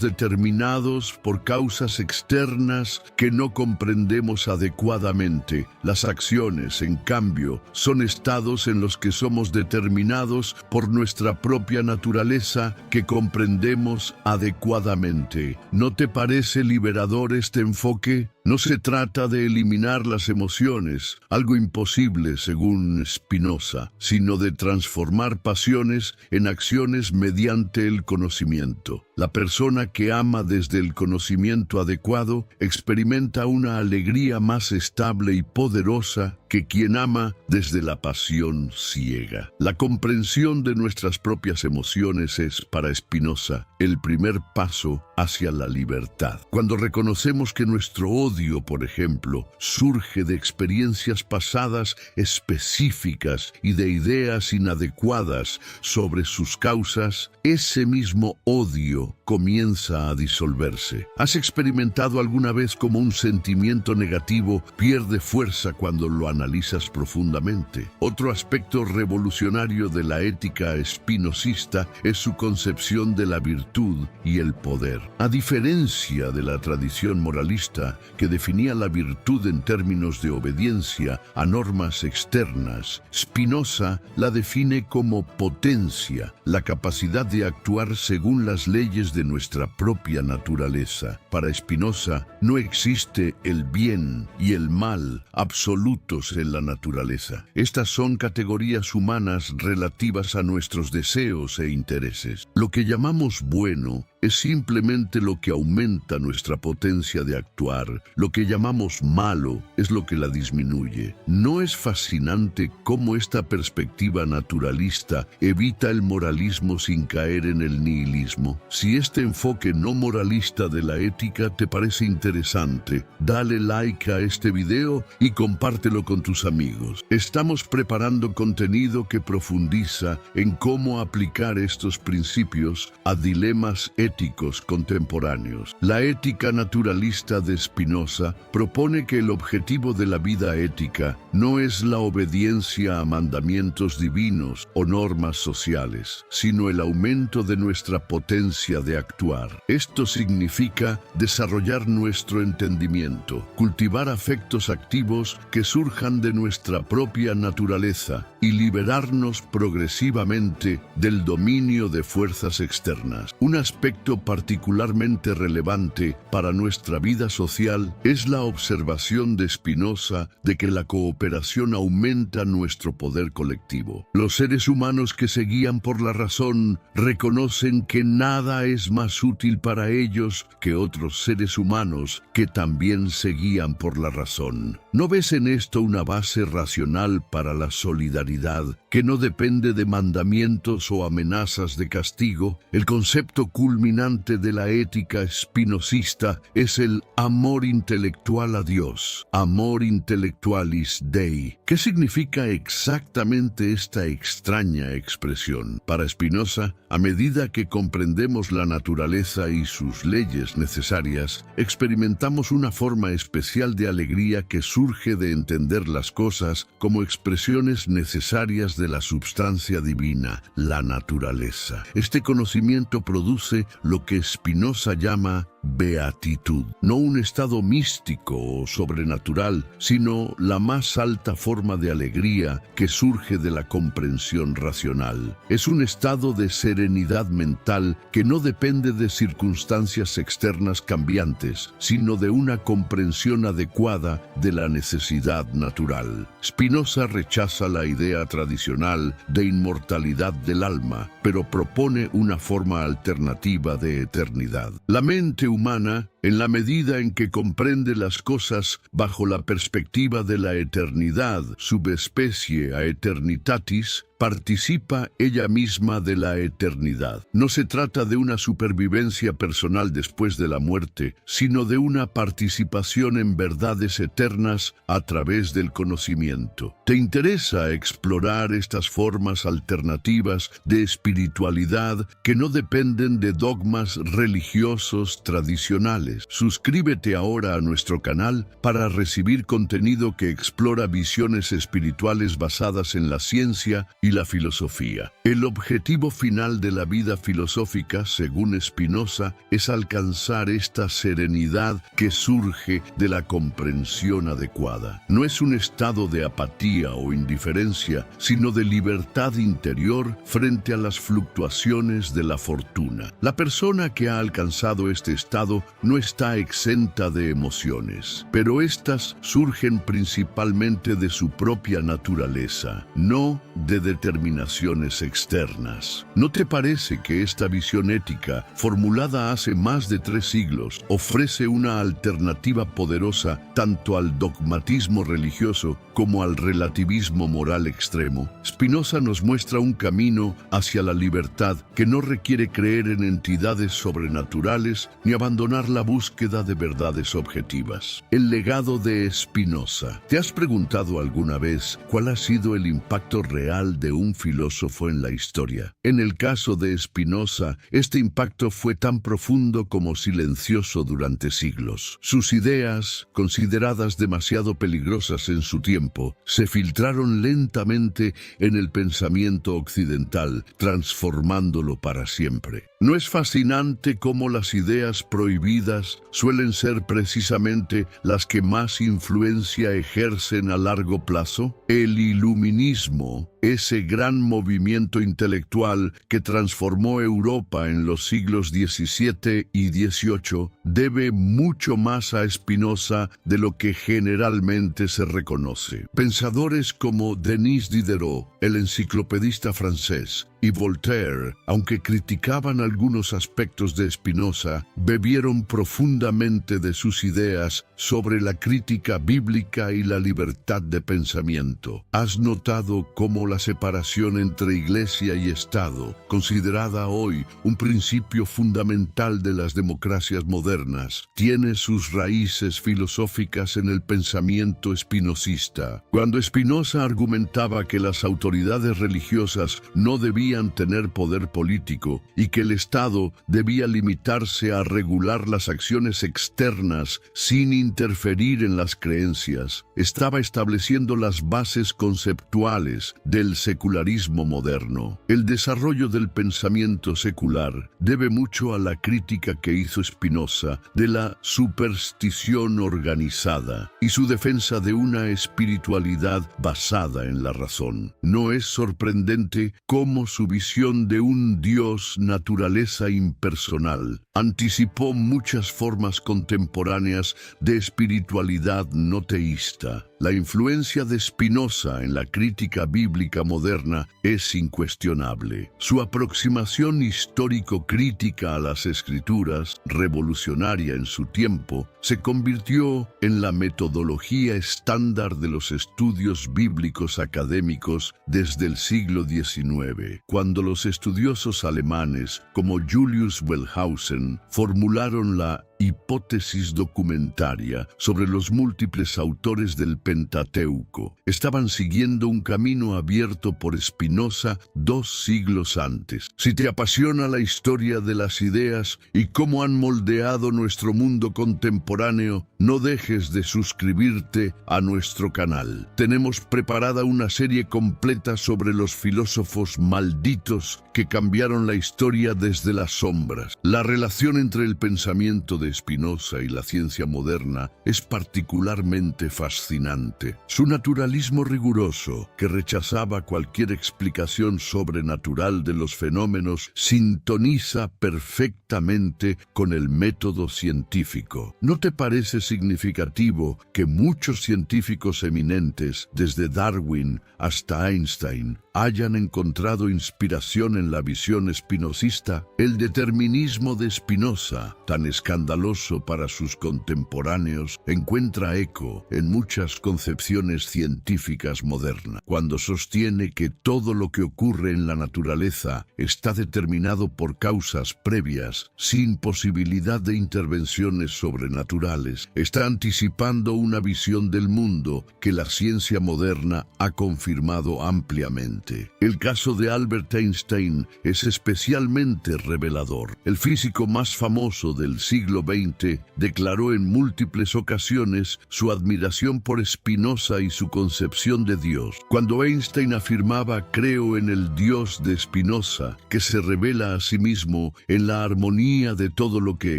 determinados por causas externas que no comprendemos adecuadamente. Las acciones, en cambio, son estados en los que somos determinados por nuestra propia naturaleza que comprendemos adecuadamente. ¿No te parece liberador este enfoque? No se trata de eliminar las emociones, algo imposible según Spinoza, sino de transformar pasiones en acciones mediante el conocimiento. La persona que ama desde el conocimiento adecuado experimenta una alegría más estable y poderosa que quien ama desde la pasión ciega. La comprensión de nuestras propias emociones es, para Spinoza, el primer paso hacia la libertad. Cuando reconocemos que nuestro odio, por ejemplo, surge de experiencias pasadas específicas y de ideas inadecuadas sobre sus causas, ese mismo odio comienza a disolverse. ¿Has experimentado alguna vez cómo un sentimiento negativo pierde fuerza cuando lo analizas profundamente? Otro aspecto revolucionario de la ética espinosista es su concepción de la virtud y el poder. A diferencia de la tradición moralista, que definía la virtud en términos de obediencia a normas externas, Spinoza la define como potencia, la capacidad de actuar según las leyes de nuestra propia naturaleza. Para Spinoza, no existe el bien y el mal absolutos en la naturaleza. Estas son categorías humanas relativas a nuestros deseos e intereses. Lo que llamamos bueno es simplemente lo que aumenta nuestra potencia de actuar. Lo que llamamos malo es lo que la disminuye. ¿No es fascinante cómo esta perspectiva naturalista evita el moralismo sin caer en el nihilismo? Si este enfoque no moralista de la ética te parece interesante, dale like a este video y compártelo con tus amigos. Estamos preparando contenido que profundiza en cómo aplicar estos principios a dilemas éticos contemporáneos. La ética naturalista de Spinoza propone que el objetivo de la vida ética no es la obediencia a mandamientos divinos o normas sociales, sino el aumento de nuestra potencia de actuar. Esto significa desarrollar nuestro entendimiento, cultivar afectos activos que surjan de nuestra propia naturaleza y liberarnos progresivamente del dominio de fuerzas externas. Un aspecto particularmente relevante para nuestra vida social es la observación de Spinoza de que la cooperación aumenta nuestro poder colectivo. Los seres humanos que se guían por la razón reconocen que nada es más útil para ellos que otros seres humanos que también se guían por la razón. ¿No ves en esto una base racional para la solidaridad que no depende de mandamientos o amenazas de castigo? El concepto culminante de la ética espinosista es el amor intelectual a Dios, amor intellectualis Dei. ¿Qué significa exactamente esta extraña expresión? Para Spinoza, a medida que comprendemos la naturaleza y sus leyes necesarias, experimentamos una forma especial de alegría que surge de entender las cosas como expresiones necesarias de la substancia divina, la naturaleza. Este conocimiento produce lo que Spinoza llama beatitud, no un estado místico o sobrenatural, sino la más alta forma de alegría que surge de la comprensión racional. Es un estado de serenidad mental que no depende de circunstancias externas cambiantes, sino de una comprensión adecuada de la necesidad natural. Spinoza rechaza la idea tradicional de inmortalidad del alma, pero propone una forma alternativa de eternidad. La mente humana En la medida en que comprende las cosas bajo la perspectiva de la eternidad, subespecie aeternitatis, participa ella misma de la eternidad. No se trata de una supervivencia personal después de la muerte, sino de una participación en verdades eternas a través del conocimiento. ¿Te interesa explorar estas formas alternativas de espiritualidad que no dependen de dogmas religiosos tradicionales? Suscríbete ahora a nuestro canal para recibir contenido que explora visiones espirituales basadas en la ciencia y la filosofía. El objetivo final de la vida filosófica, según Spinoza, es alcanzar esta serenidad que surge de la comprensión adecuada. No es un estado de apatía o indiferencia, sino de libertad interior frente a las fluctuaciones de la fortuna. La persona que ha alcanzado este estado no está exenta de emociones, pero estas surgen principalmente de su propia naturaleza, no de determinaciones externas. ¿No te parece que esta visión ética, formulada hace más de 3 siglos, ofrece una alternativa poderosa tanto al dogmatismo religioso como al relativismo moral extremo? Spinoza nos muestra un camino hacia la libertad que no requiere creer en entidades sobrenaturales ni abandonar la búsqueda de verdades objetivas. El legado de Spinoza. ¿Te has preguntado alguna vez cuál ha sido el impacto real de un filósofo en la historia? En el caso de Spinoza, este impacto fue tan profundo como silencioso durante siglos. Sus ideas, consideradas demasiado peligrosas en su tiempo, se filtraron lentamente en el pensamiento occidental, transformándolo para siempre. ¿No es fascinante cómo las ideas prohibidas suelen ser precisamente las que más influencia ejercen a largo plazo? El iluminismo, ese gran movimiento intelectual que transformó Europa en los siglos XVII y XVIII, debe mucho más a Spinoza de lo que generalmente se reconoce. Pensadores como Denis Diderot, el enciclopedista francés, y Voltaire, aunque criticaban algunos aspectos de Spinoza, bebieron profundamente de sus ideas sobre la crítica bíblica y la libertad de pensamiento. ¿Has notado cómo la separación entre Iglesia y Estado, considerada hoy un principio fundamental de las democracias modernas, tiene sus raíces filosóficas en el pensamiento espinosista? Cuando Spinoza argumentaba que las autoridades religiosas no debían tener poder político y que el Estado debía limitarse a regular las acciones externas sin interferir en las creencias, estaba estableciendo las bases conceptuales del secularismo moderno. El desarrollo del pensamiento secular debe mucho a la crítica que hizo Spinoza de la superstición organizada y su defensa de una espiritualidad basada en la razón. No es sorprendente cómo su visión de un Dios naturaleza impersonal anticipó muchas formas contemporáneas de espiritualidad no teísta. La influencia de Spinoza en la crítica bíblica moderna es incuestionable. Su aproximación histórico-crítica a las Escrituras, revolucionaria en su tiempo, se convirtió en la metodología estándar de los estudios bíblicos académicos desde el siglo XIX, cuando los estudiosos alemanes como Julius Wellhausen formularon la hipótesis documentaria sobre los múltiples autores del Pentateuco. Estaban siguiendo un camino abierto por Spinoza 2 siglos antes. Si te apasiona la historia de las ideas y cómo han moldeado nuestro mundo contemporáneo, no dejes de suscribirte a nuestro canal. Tenemos preparada una serie completa sobre los filósofos malditos que cambiaron la historia desde las sombras. La relación entre el pensamiento de Spinoza y la ciencia moderna es particularmente fascinante. Su naturalismo riguroso, que rechazaba cualquier explicación sobrenatural de los fenómenos, sintoniza perfectamente con el método científico. ¿No te parece significativo que muchos científicos eminentes, desde Darwin hasta Einstein, hayan encontrado inspiración en la visión espinosista, el determinismo de Spinoza, tan escandaloso para sus contemporáneos, encuentra eco en muchas concepciones científicas modernas, cuando sostiene que todo lo que ocurre en la naturaleza está determinado por causas previas, sin posibilidad de intervenciones sobrenaturales. Está anticipando una visión del mundo que la ciencia moderna ha confirmado ampliamente. El caso de Albert Einstein es especialmente revelador. El físico más famoso del siglo XX declaró en múltiples ocasiones su admiración por Spinoza y su concepción de Dios. Cuando Einstein afirmaba "creo en el Dios de Spinoza, que se revela a sí mismo en la armonía de todo lo que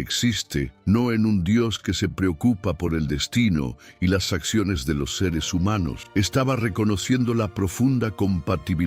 existe, no en un Dios que se preocupa por el destino y las acciones de los seres humanos", estaba reconociendo la profunda compatibilidad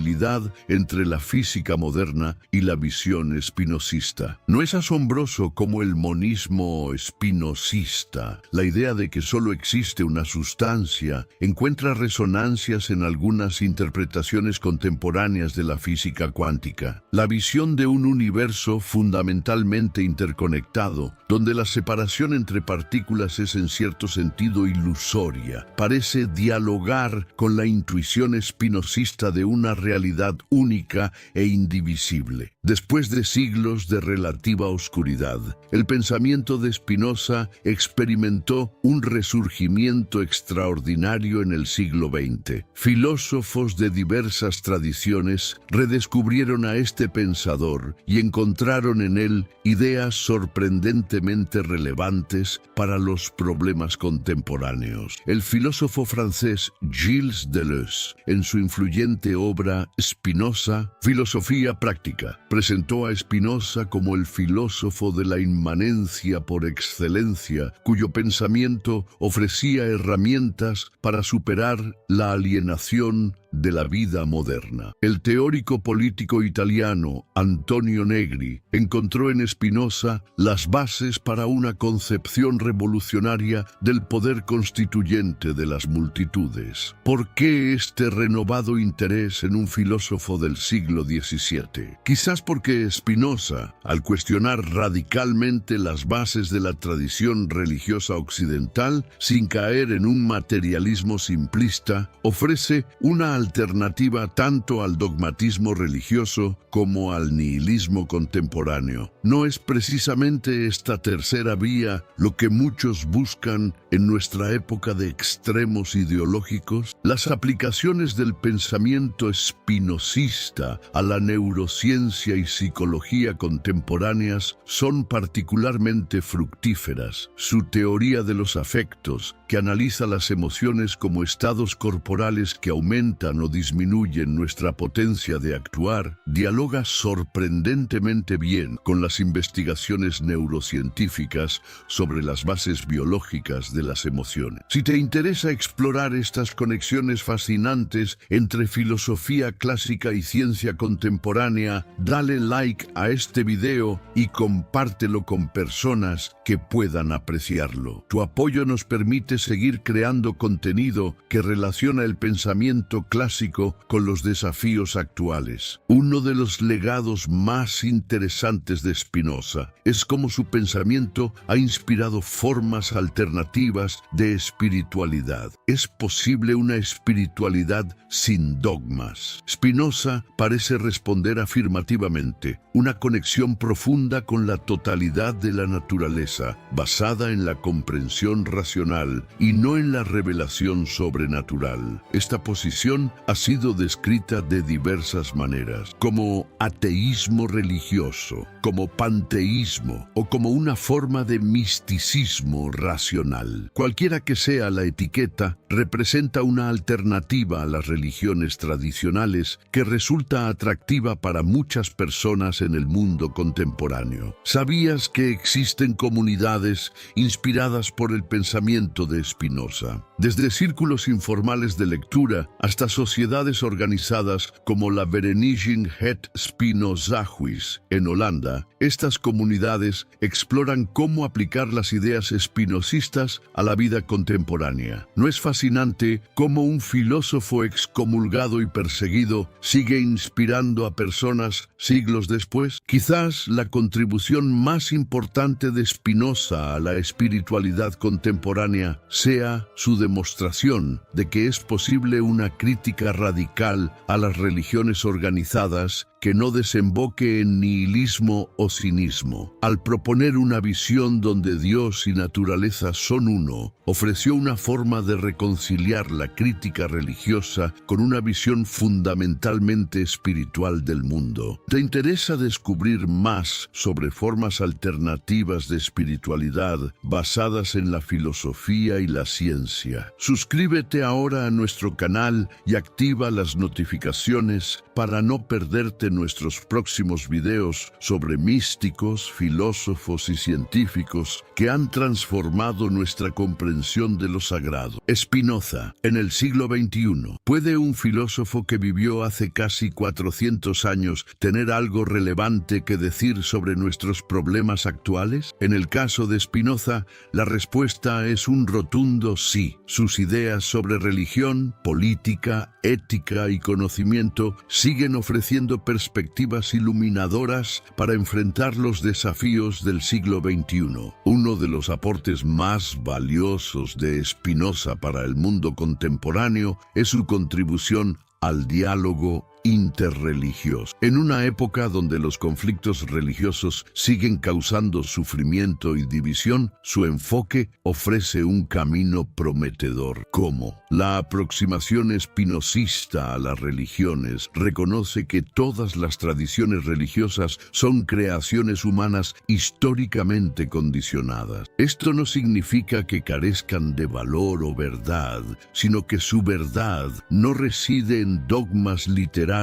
entre la física moderna y la visión espinosista. No es asombroso cómo el monismo espinosista, la idea de que solo existe una sustancia, encuentra resonancias en algunas interpretaciones contemporáneas de la física cuántica. La visión de un universo fundamentalmente interconectado, donde la separación entre partículas es en cierto sentido ilusoria, parece dialogar con la intuición espinosista de una realidad única e indivisible. Después de siglos de relativa oscuridad, el pensamiento de Spinoza experimentó un resurgimiento extraordinario en el siglo XX. Filósofos de diversas tradiciones redescubrieron a este pensador y encontraron en él ideas sorprendentemente relevantes para los problemas contemporáneos. El filósofo francés Gilles Deleuze, en su influyente obra Spinoza, Filosofía Práctica, presentó a Spinoza como el filósofo de la inmanencia por excelencia, cuyo pensamiento ofrecía herramientas para superar la alienación de la vida moderna. El teórico político italiano Antonio Negri encontró en Spinoza las bases para una concepción revolucionaria del poder constituyente de las multitudes. ¿Por qué este renovado interés en un filósofo del siglo XVII? Quizás porque Spinoza, al cuestionar radicalmente las bases de la tradición religiosa occidental, sin caer en un materialismo simplista, ofrece una alternativa tanto al dogmatismo religioso como al nihilismo contemporáneo. ¿No es precisamente esta tercera vía lo que muchos buscan en nuestra época de extremos ideológicos? Las aplicaciones del pensamiento espinosista a la neurociencia y psicología contemporáneas son particularmente fructíferas. Su teoría de los afectos, que analiza las emociones como estados corporales que aumentan o disminuyen nuestra potencia de actuar, dialoga sorprendentemente bien con las investigaciones neurocientíficas sobre las bases biológicas de las emociones. Si te interesa explorar estas conexiones fascinantes entre filosofía clásica y ciencia contemporánea, dale like a este video y compártelo con personas que puedan apreciarlo. Tu apoyo nos permite seguir creando contenido que relaciona el pensamiento clásico con los desafíos actuales. Uno de los legados más interesantes de Spinoza es cómo su pensamiento ha inspirado formas alternativas de espiritualidad. Es posible una espiritualidad sin dogmas. Spinoza parece responder afirmativamente: una conexión profunda con la totalidad de la naturaleza, basada en la comprensión racional y no en la revelación sobrenatural. Esta posición ha sido descrita de diversas maneras, como ateísmo religioso, como panteísmo o como una forma de misticismo racional. Cualquiera que sea la etiqueta, representa una alternativa a las religiones tradicionales que resulta atractiva para muchas personas en el mundo contemporáneo. ¿Sabías que existen comunidades inspiradas por el pensamiento de Spinoza? Desde círculos informales de lectura hasta sociedades organizadas como la Vereniging het Spinozahuis en Holanda, estas comunidades exploran cómo aplicar las ideas espinosistas a la vida contemporánea. ¿No es fascinante cómo un filósofo excomulgado y perseguido sigue inspirando a personas siglos después? Quizás la contribución más importante de Spinoza a la espiritualidad contemporánea sea su demostración de que es posible una crítica radical a las religiones organizadas que no desemboque en nihilismo o cinismo. Al proponer una visión donde Dios y naturaleza son uno, ofreció una forma de reconciliar la crítica religiosa con una visión fundamentalmente espiritual del mundo. ¿Te interesa descubrir más sobre formas alternativas de espiritualidad basadas en la filosofía y la ciencia? Suscríbete ahora a nuestro canal y activa las notificaciones para no perderte nuestros próximos videos sobre místicos, filósofos y científicos que han transformado nuestra comprensión de lo sagrado. Spinoza, en el siglo XXI, ¿puede un filósofo que vivió hace casi 400 años tener algo relevante que decir sobre nuestros problemas actuales? En el caso de Spinoza, la respuesta es un rotundo sí. Sus ideas sobre religión, política, ética y conocimiento siguen ofreciendo perspectivas iluminadoras para enfrentar los desafíos del siglo XXI. Uno de los aportes más valiosos de Spinoza para el mundo contemporáneo es su contribución al diálogo interreligioso. En una época donde los conflictos religiosos siguen causando sufrimiento y división, su enfoque ofrece un camino prometedor. ¿Cómo? La aproximación espinosista a las religiones reconoce que todas las tradiciones religiosas son creaciones humanas históricamente condicionadas. Esto no significa que carezcan de valor o verdad, sino que su verdad no reside en dogmas literales,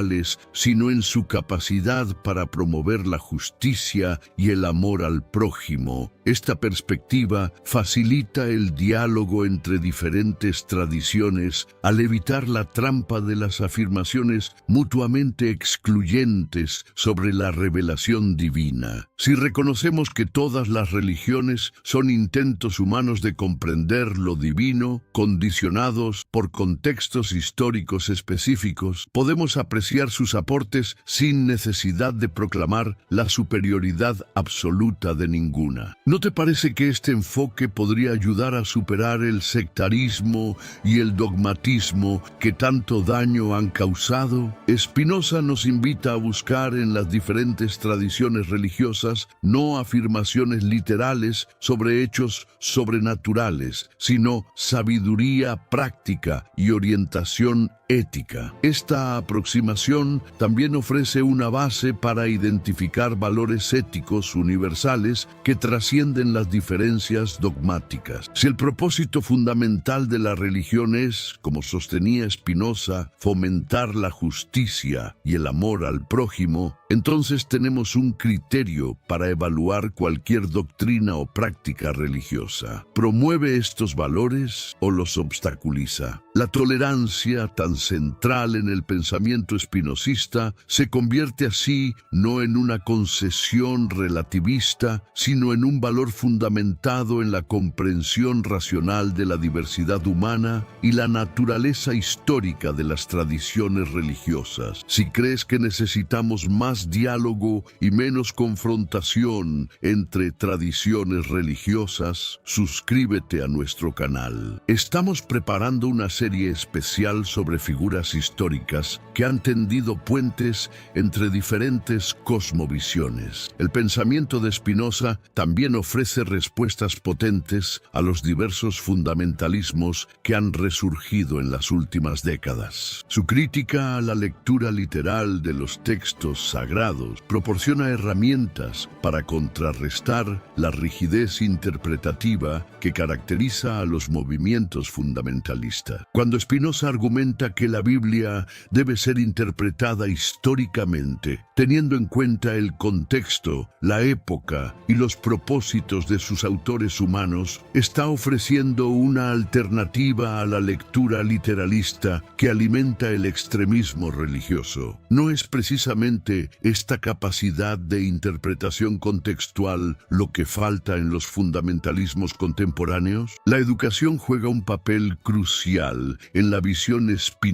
sino en su capacidad para promover la justicia y el amor al prójimo. Esta perspectiva facilita el diálogo entre diferentes tradiciones al evitar la trampa de las afirmaciones mutuamente excluyentes sobre la revelación divina. Si reconocemos que todas las religiones son intentos humanos de comprender lo divino, condicionados por contextos históricos específicos, podemos apreciar sus aportes sin necesidad de proclamar la superioridad absoluta de ninguna. ¿No te parece que este enfoque podría ayudar a superar el sectarismo y el dogmatismo que tanto daño han causado? Spinoza nos invita a buscar en las diferentes tradiciones religiosas no afirmaciones literales sobre hechos sobrenaturales, sino sabiduría práctica y orientación ética. Esta aproximación también ofrece una base para identificar valores éticos universales que trascienden las diferencias dogmáticas. Si el propósito fundamental de la religión es, como sostenía Spinoza, fomentar la justicia y el amor al prójimo, entonces tenemos un criterio para evaluar cualquier doctrina o práctica religiosa. ¿Promueve estos valores o los obstaculiza? La tolerancia, tan central en el pensamiento espinosista, se convierte así no en una concesión relativista, sino en un valor fundamentado en la comprensión racional de la diversidad humana y la naturaleza histórica de las tradiciones religiosas. Si crees que necesitamos más diálogo y menos confrontación entre tradiciones religiosas, suscríbete a nuestro canal. Estamos preparando una serie especial sobre figuras históricas que han tendido puentes entre diferentes cosmovisiones. El pensamiento de Spinoza también ofrece respuestas potentes a los diversos fundamentalismos que han resurgido en las últimas décadas. Su crítica a la lectura literal de los textos sagrados proporciona herramientas para contrarrestar la rigidez interpretativa que caracteriza a los movimientos fundamentalistas. Cuando Spinoza argumenta que la Biblia debe ser interpretada históricamente, teniendo en cuenta el contexto, la época y los propósitos de sus autores humanos, está ofreciendo una alternativa a la lectura literalista que alimenta el extremismo religioso. ¿No es precisamente esta capacidad de interpretación contextual lo que falta en los fundamentalismos contemporáneos? La educación juega un papel crucial en la visión espinosista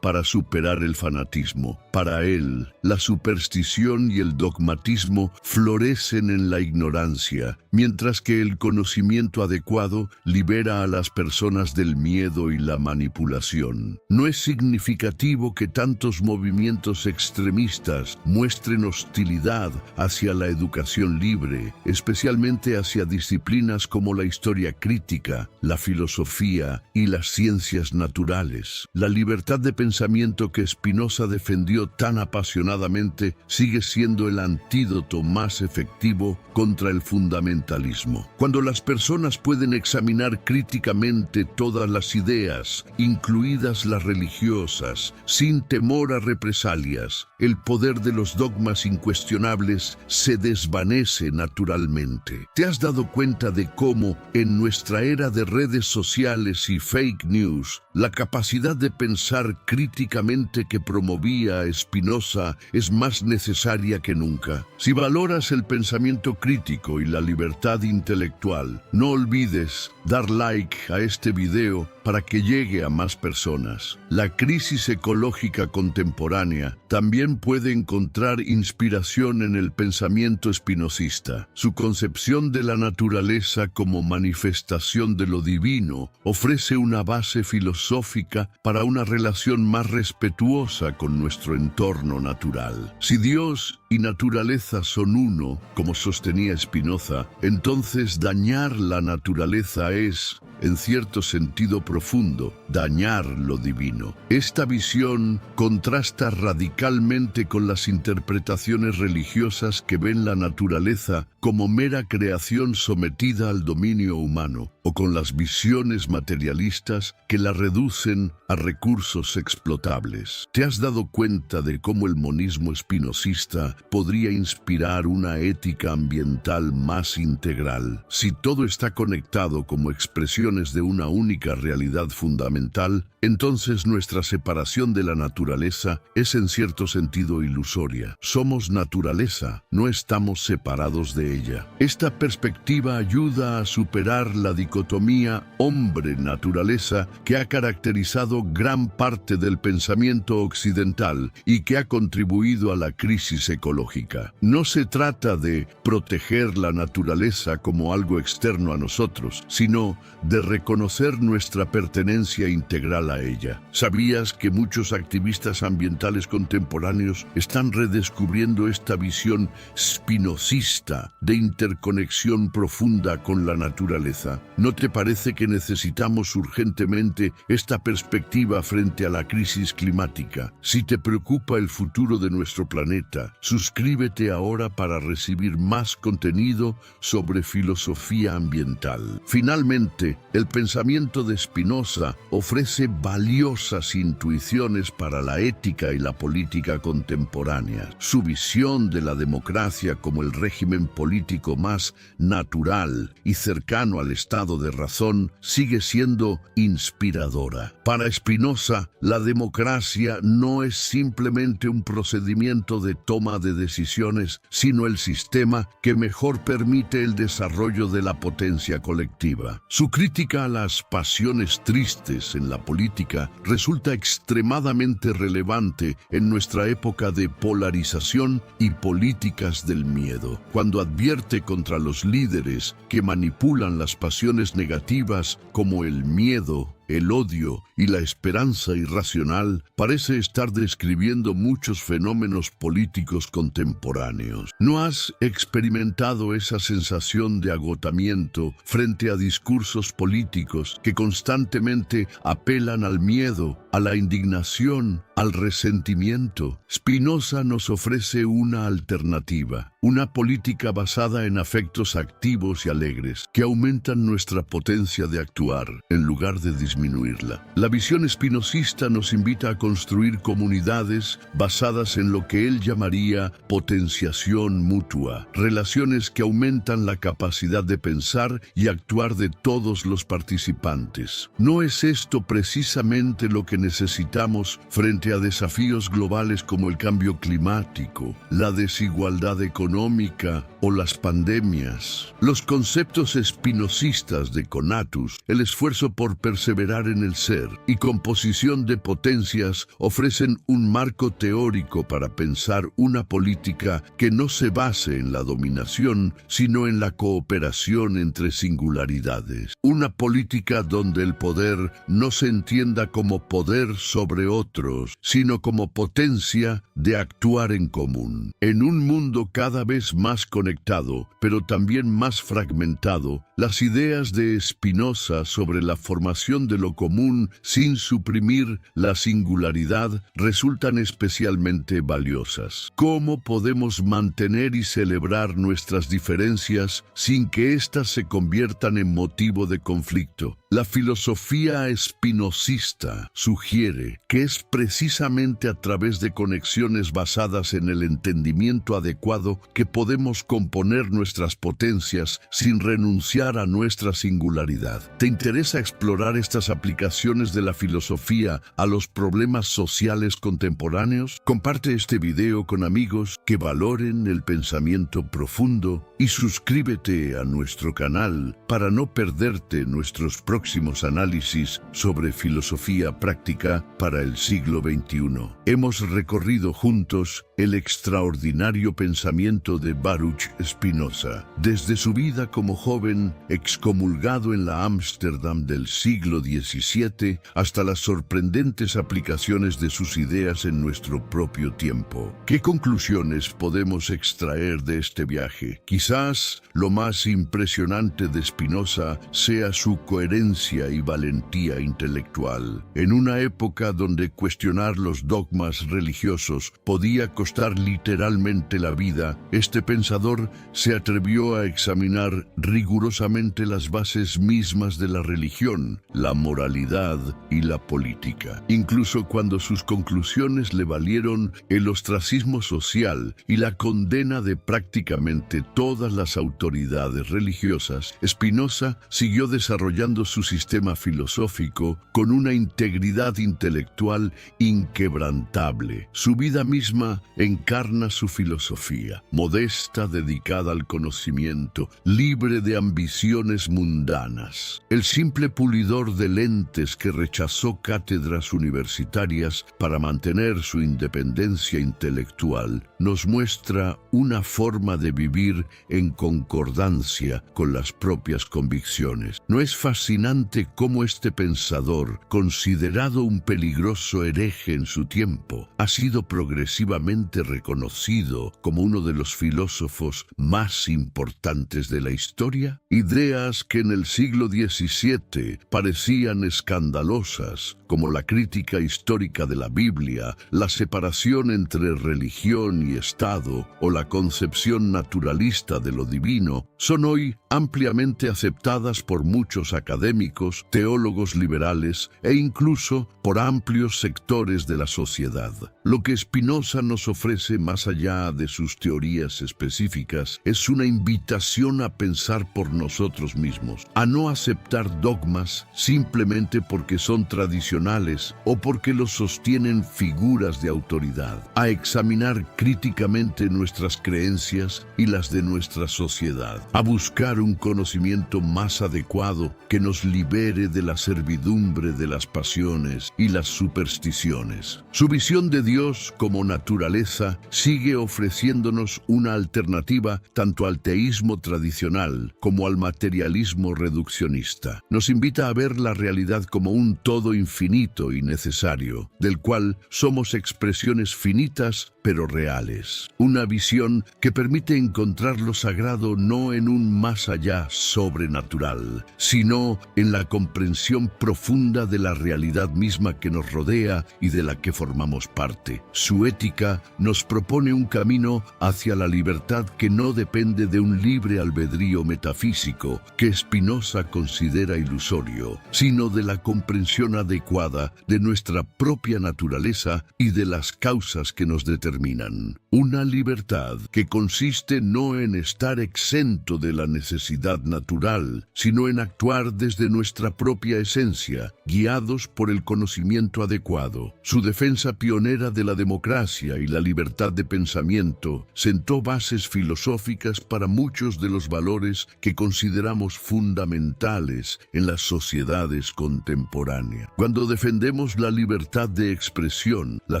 para superar el fanatismo. Para él, la superstición y el dogmatismo florecen en la ignorancia, mientras que el conocimiento adecuado libera a las personas del miedo y la manipulación. No es significativo que tantos movimientos extremistas muestren hostilidad hacia la educación libre, especialmente hacia disciplinas como la historia crítica, la filosofía y las ciencias naturales. La libertad de pensamiento que Spinoza defendió tan apasionadamente sigue siendo el antídoto más efectivo contra el fundamentalismo. Cuando las personas pueden examinar críticamente todas las ideas, incluidas las religiosas, sin temor a represalias, el poder de los dogmas incuestionables se desvanece naturalmente. ¿Te has dado cuenta de cómo, en nuestra era de redes sociales y fake news, la capacidad de pensar críticamente que promovía Spinoza es más necesaria que nunca? Si valoras el pensamiento crítico y la libertad intelectual, no olvides dar like a este video para que llegue a más personas. La crisis ecológica contemporánea también puede encontrar inspiración en el pensamiento espinosista. Su concepción de la naturaleza como manifestación de lo divino ofrece una base filosófica para una relación más respetuosa con nuestro entorno natural. Si Dios y naturaleza son uno, como sostenía Spinoza, entonces dañar la naturaleza es, en cierto sentido profundo, dañar lo divino. Esta visión contrasta radicalmente con las interpretaciones religiosas que ven la naturaleza como mera creación sometida al dominio humano, o con las visiones materialistas que la reducen a recursos explotables. ¿Te has dado cuenta de cómo el monismo espinosista podría inspirar una ética ambiental más integral? Si todo está conectado como expresiones de una única realidad fundamental, entonces nuestra separación de la naturaleza es en cierto sentido ilusoria. Somos naturaleza, no estamos separados de ella. Esta perspectiva ayuda a superar la dicotomía hombre-naturaleza que ha caracterizado gran parte del pensamiento occidental y que ha contribuido a la crisis ecológica. No se trata de proteger la naturaleza como algo externo a nosotros, sino de reconocer nuestra pertenencia integral a ella. ¿Sabías que muchos activistas ambientales contemporáneos están redescubriendo esta visión spinozista de interconexión profunda con la naturaleza? ¿No te parece que necesitamos urgentemente esta perspectiva frente a la crisis climática? Si te preocupa el futuro de nuestro planeta, suscríbete ahora para recibir más contenido sobre filosofía ambiental. Finalmente, el pensamiento de Spinoza ofrece valiosas intuiciones para la ética y la política contemporánea. Su visión de la democracia como el régimen político más natural y cercano al estado de razón sigue siendo inspiradora. Para Spinoza, la democracia no es simplemente un procedimiento de toma de decisiones, sino el sistema que mejor permite el desarrollo de la potencia colectiva. Su crítica a las pasiones tristes en la política resulta extremadamente relevante en nuestra época de polarización y políticas del miedo. Cuando advierte contra los líderes que manipulan las pasiones negativas como el miedo, el odio y la esperanza irracional, parece estar describiendo muchos fenómenos políticos contemporáneos. ¿No has experimentado esa sensación de agotamiento frente a discursos políticos que constantemente apelan al miedo, a la indignación, al resentimiento? Spinoza nos ofrece una alternativa, una política basada en afectos activos y alegres que aumentan nuestra potencia de actuar en lugar de disminuir disminuirla. La visión espinosista nos invita a construir comunidades basadas en lo que él llamaría potenciación mutua, relaciones que aumentan la capacidad de pensar y actuar de todos los participantes. ¿No es esto precisamente lo que necesitamos frente a desafíos globales como el cambio climático, la desigualdad económica o las pandemias? Los conceptos espinosistas de conatus, el esfuerzo por perseverar en el ser y composición de potencias ofrecen un marco teórico para pensar una política que no se base en la dominación, sino en la cooperación entre singularidades. Una política donde el poder no se entienda como poder sobre otros, sino como potencia de actuar en común. En un mundo cada vez más conectado, pero también más fragmentado, las ideas de Spinoza sobre la formación de lo común sin suprimir la singularidad resultan especialmente valiosas. ¿Cómo podemos mantener y celebrar nuestras diferencias sin que éstas se conviertan en motivo de conflicto? La filosofía espinosista sugiere que es precisamente a través de conexiones basadas en el entendimiento adecuado que podemos componer nuestras potencias sin renunciar a nuestra singularidad. ¿Te interesa explorar estas aplicaciones de la filosofía a los problemas sociales contemporáneos? Comparte este video con amigos que valoren el pensamiento profundo y suscríbete a nuestro canal para no perderte nuestros próximos análisis sobre filosofía práctica para el siglo XXI. Hemos recorrido juntos el extraordinario pensamiento de Baruch Spinoza, desde su vida como joven excomulgado en la Ámsterdam del siglo XVII hasta las sorprendentes aplicaciones de sus ideas en nuestro propio tiempo. ¿Qué conclusiones podemos extraer de este viaje? Quizás lo más impresionante de Spinoza sea su coherencia y valentía intelectual. En una época donde cuestionar los dogmas religiosos podía costar literalmente la vida, este pensador se atrevió a examinar rigurosamente las bases mismas de la religión, la moralidad y la política. Incluso cuando sus conclusiones le valieron el ostracismo social y la condena de prácticamente todas las autoridades religiosas, Spinoza siguió desarrollando su sistema filosófico con una integridad intelectual inquebrantable. Su vida misma encarna su filosofía, modesta, dedicada al conocimiento, libre de ambiciones mundanas. El simple pulidor de lentes que rechazó cátedras universitarias para mantener su independencia intelectual nos muestra una forma de vivir en concordancia con las propias convicciones. ¿No es fascinante cómo este pensador, considerado un peligroso hereje en su tiempo, ha sido progresivamente reconocido como uno de los filósofos más importantes de la historia? Ideas que en el siglo XVII parecían escandalosas, como la crítica histórica de la Biblia, la separación entre religión y Estado o la concepción naturalista de lo divino, son hoy ampliamente aceptadas por muchos académicos, teólogos liberales e incluso por amplios sectores de la sociedad. Lo que Spinoza nos ofrece más allá de sus teorías específicas es una invitación a pensar por nosotros mismos, a no aceptar dogmas simplemente porque son tradicionales o porque los sostienen figuras de autoridad, a examinar críticamente nuestras creencias y las de nuestra sociedad, a buscar un conocimiento más adecuado que nos libere de la servidumbre de las pasiones y las supersticiones. Su visión de Dios como naturaleza sigue ofreciéndonos una alternativa tanto al teísmo tradicional como al materialismo reduccionista. Nos invita a ver la realidad como un todo infinito y necesario, del cual somos expresiones finitas pero reales. Una visión que permite encontrar lo sagrado no en un más allá sobrenatural, sino en la comprensión profunda de la realidad misma que nos rodea y de la que formamos parte. Su ética nos propone un camino hacia la libertad que no depende de un libre albedrío metafísico que Spinoza considera ilusorio, sino de la comprensión adecuada de nuestra propia naturaleza y de las causas que nos determinan. Una libertad que consiste no en estar exento de la necesidad natural, sino en actuar desde nuestra propia esencia, guiados por el conocimiento adecuado. Su defensa pionera de la democracia y la libertad de pensamiento sentó bases filosóficas para muchos de los valores que consideramos fundamentales en las sociedades contemporáneas. Cuando defendemos la libertad de expresión, la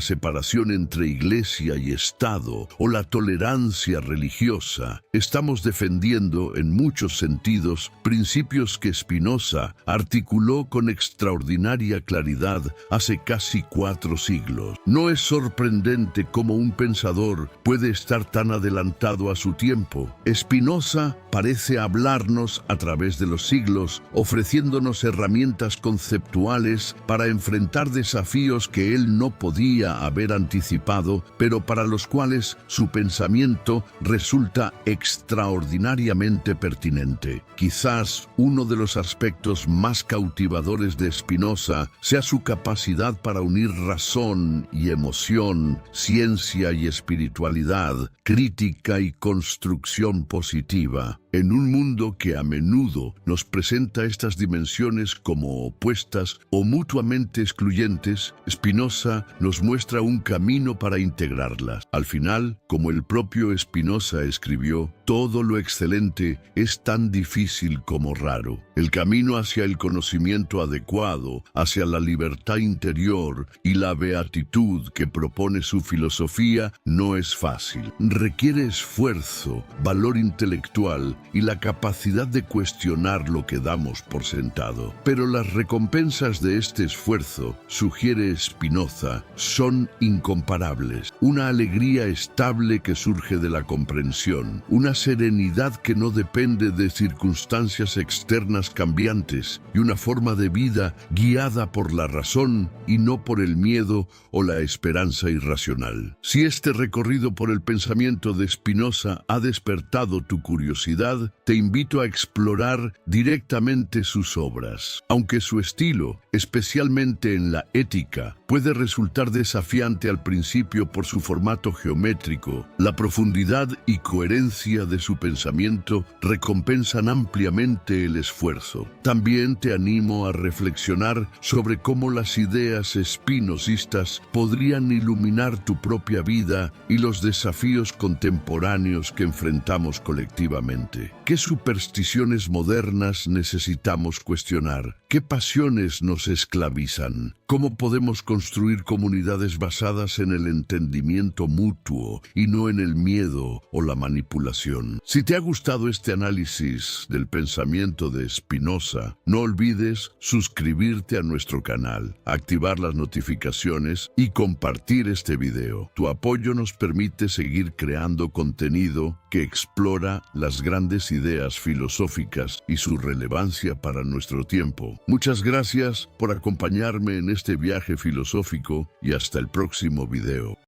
separación entre iglesia y Estado o la tolerancia religiosa, estamos defendiendo en muchos sentidos principios que Spinoza articuló con extraordinaria claridad hace casi 4 siglos. No es sorprendente cómo un pensador puede estar tan adelantado a su tiempo. Spinoza parece hablarnos a través de los siglos, ofreciéndonos herramientas conceptuales para enfrentar desafíos que él no podía haber anticipado, pero para los cuales su pensamiento resulta extraordinariamente pertinente. Quizás uno de los aspectos más cautivadores de Spinoza sea su capacidad para unir razón y emoción, ciencia y espiritualidad, crítica y construcción positiva. En un mundo que a menudo nos presenta estas dimensiones como opuestas o mutuamente excluyentes, Spinoza nos muestra un camino para integrarlas. Al final, como el propio Spinoza escribió, todo lo excelente es tan difícil como raro. El camino hacia el conocimiento adecuado, hacia la libertad interior y la beatitud que propone su filosofía no es fácil. Requiere esfuerzo, valor intelectual y la capacidad de cuestionar lo que damos por sentado. Pero las recompensas de este esfuerzo, sugiere Spinoza, son incomparables. Una alegría estable que surge de la comprensión, una serenidad que no depende de circunstancias externas cambiantes y una forma de vida guiada por la razón y no por el miedo o la esperanza irracional. Si este recorrido por el pensamiento de Spinoza ha despertado tu curiosidad, te invito a explorar directamente sus obras. Aunque su estilo, especialmente en la ética, puede resultar desafiante al principio por su formato geométrico, la profundidad y coherencia de su pensamiento recompensan ampliamente el esfuerzo. También te animo a reflexionar sobre cómo las ideas espinosistas podrían iluminar tu propia vida y los desafíos contemporáneos que enfrentamos colectivamente. ¿Qué supersticiones modernas necesitamos cuestionar? ¿Qué pasiones nos esclavizan? ¿Cómo podemos construir comunidades basadas en el entendimiento mutuo y no en el miedo o la manipulación? Si te ha gustado este análisis del pensamiento de Spinoza, no olvides suscribirte a nuestro canal, activar las notificaciones y compartir este video. Tu apoyo nos permite seguir creando contenido que explora las grandes ideas filosóficas y su relevancia para nuestro tiempo. Muchas gracias por acompañarme en este viaje filosófico y hasta el próximo video.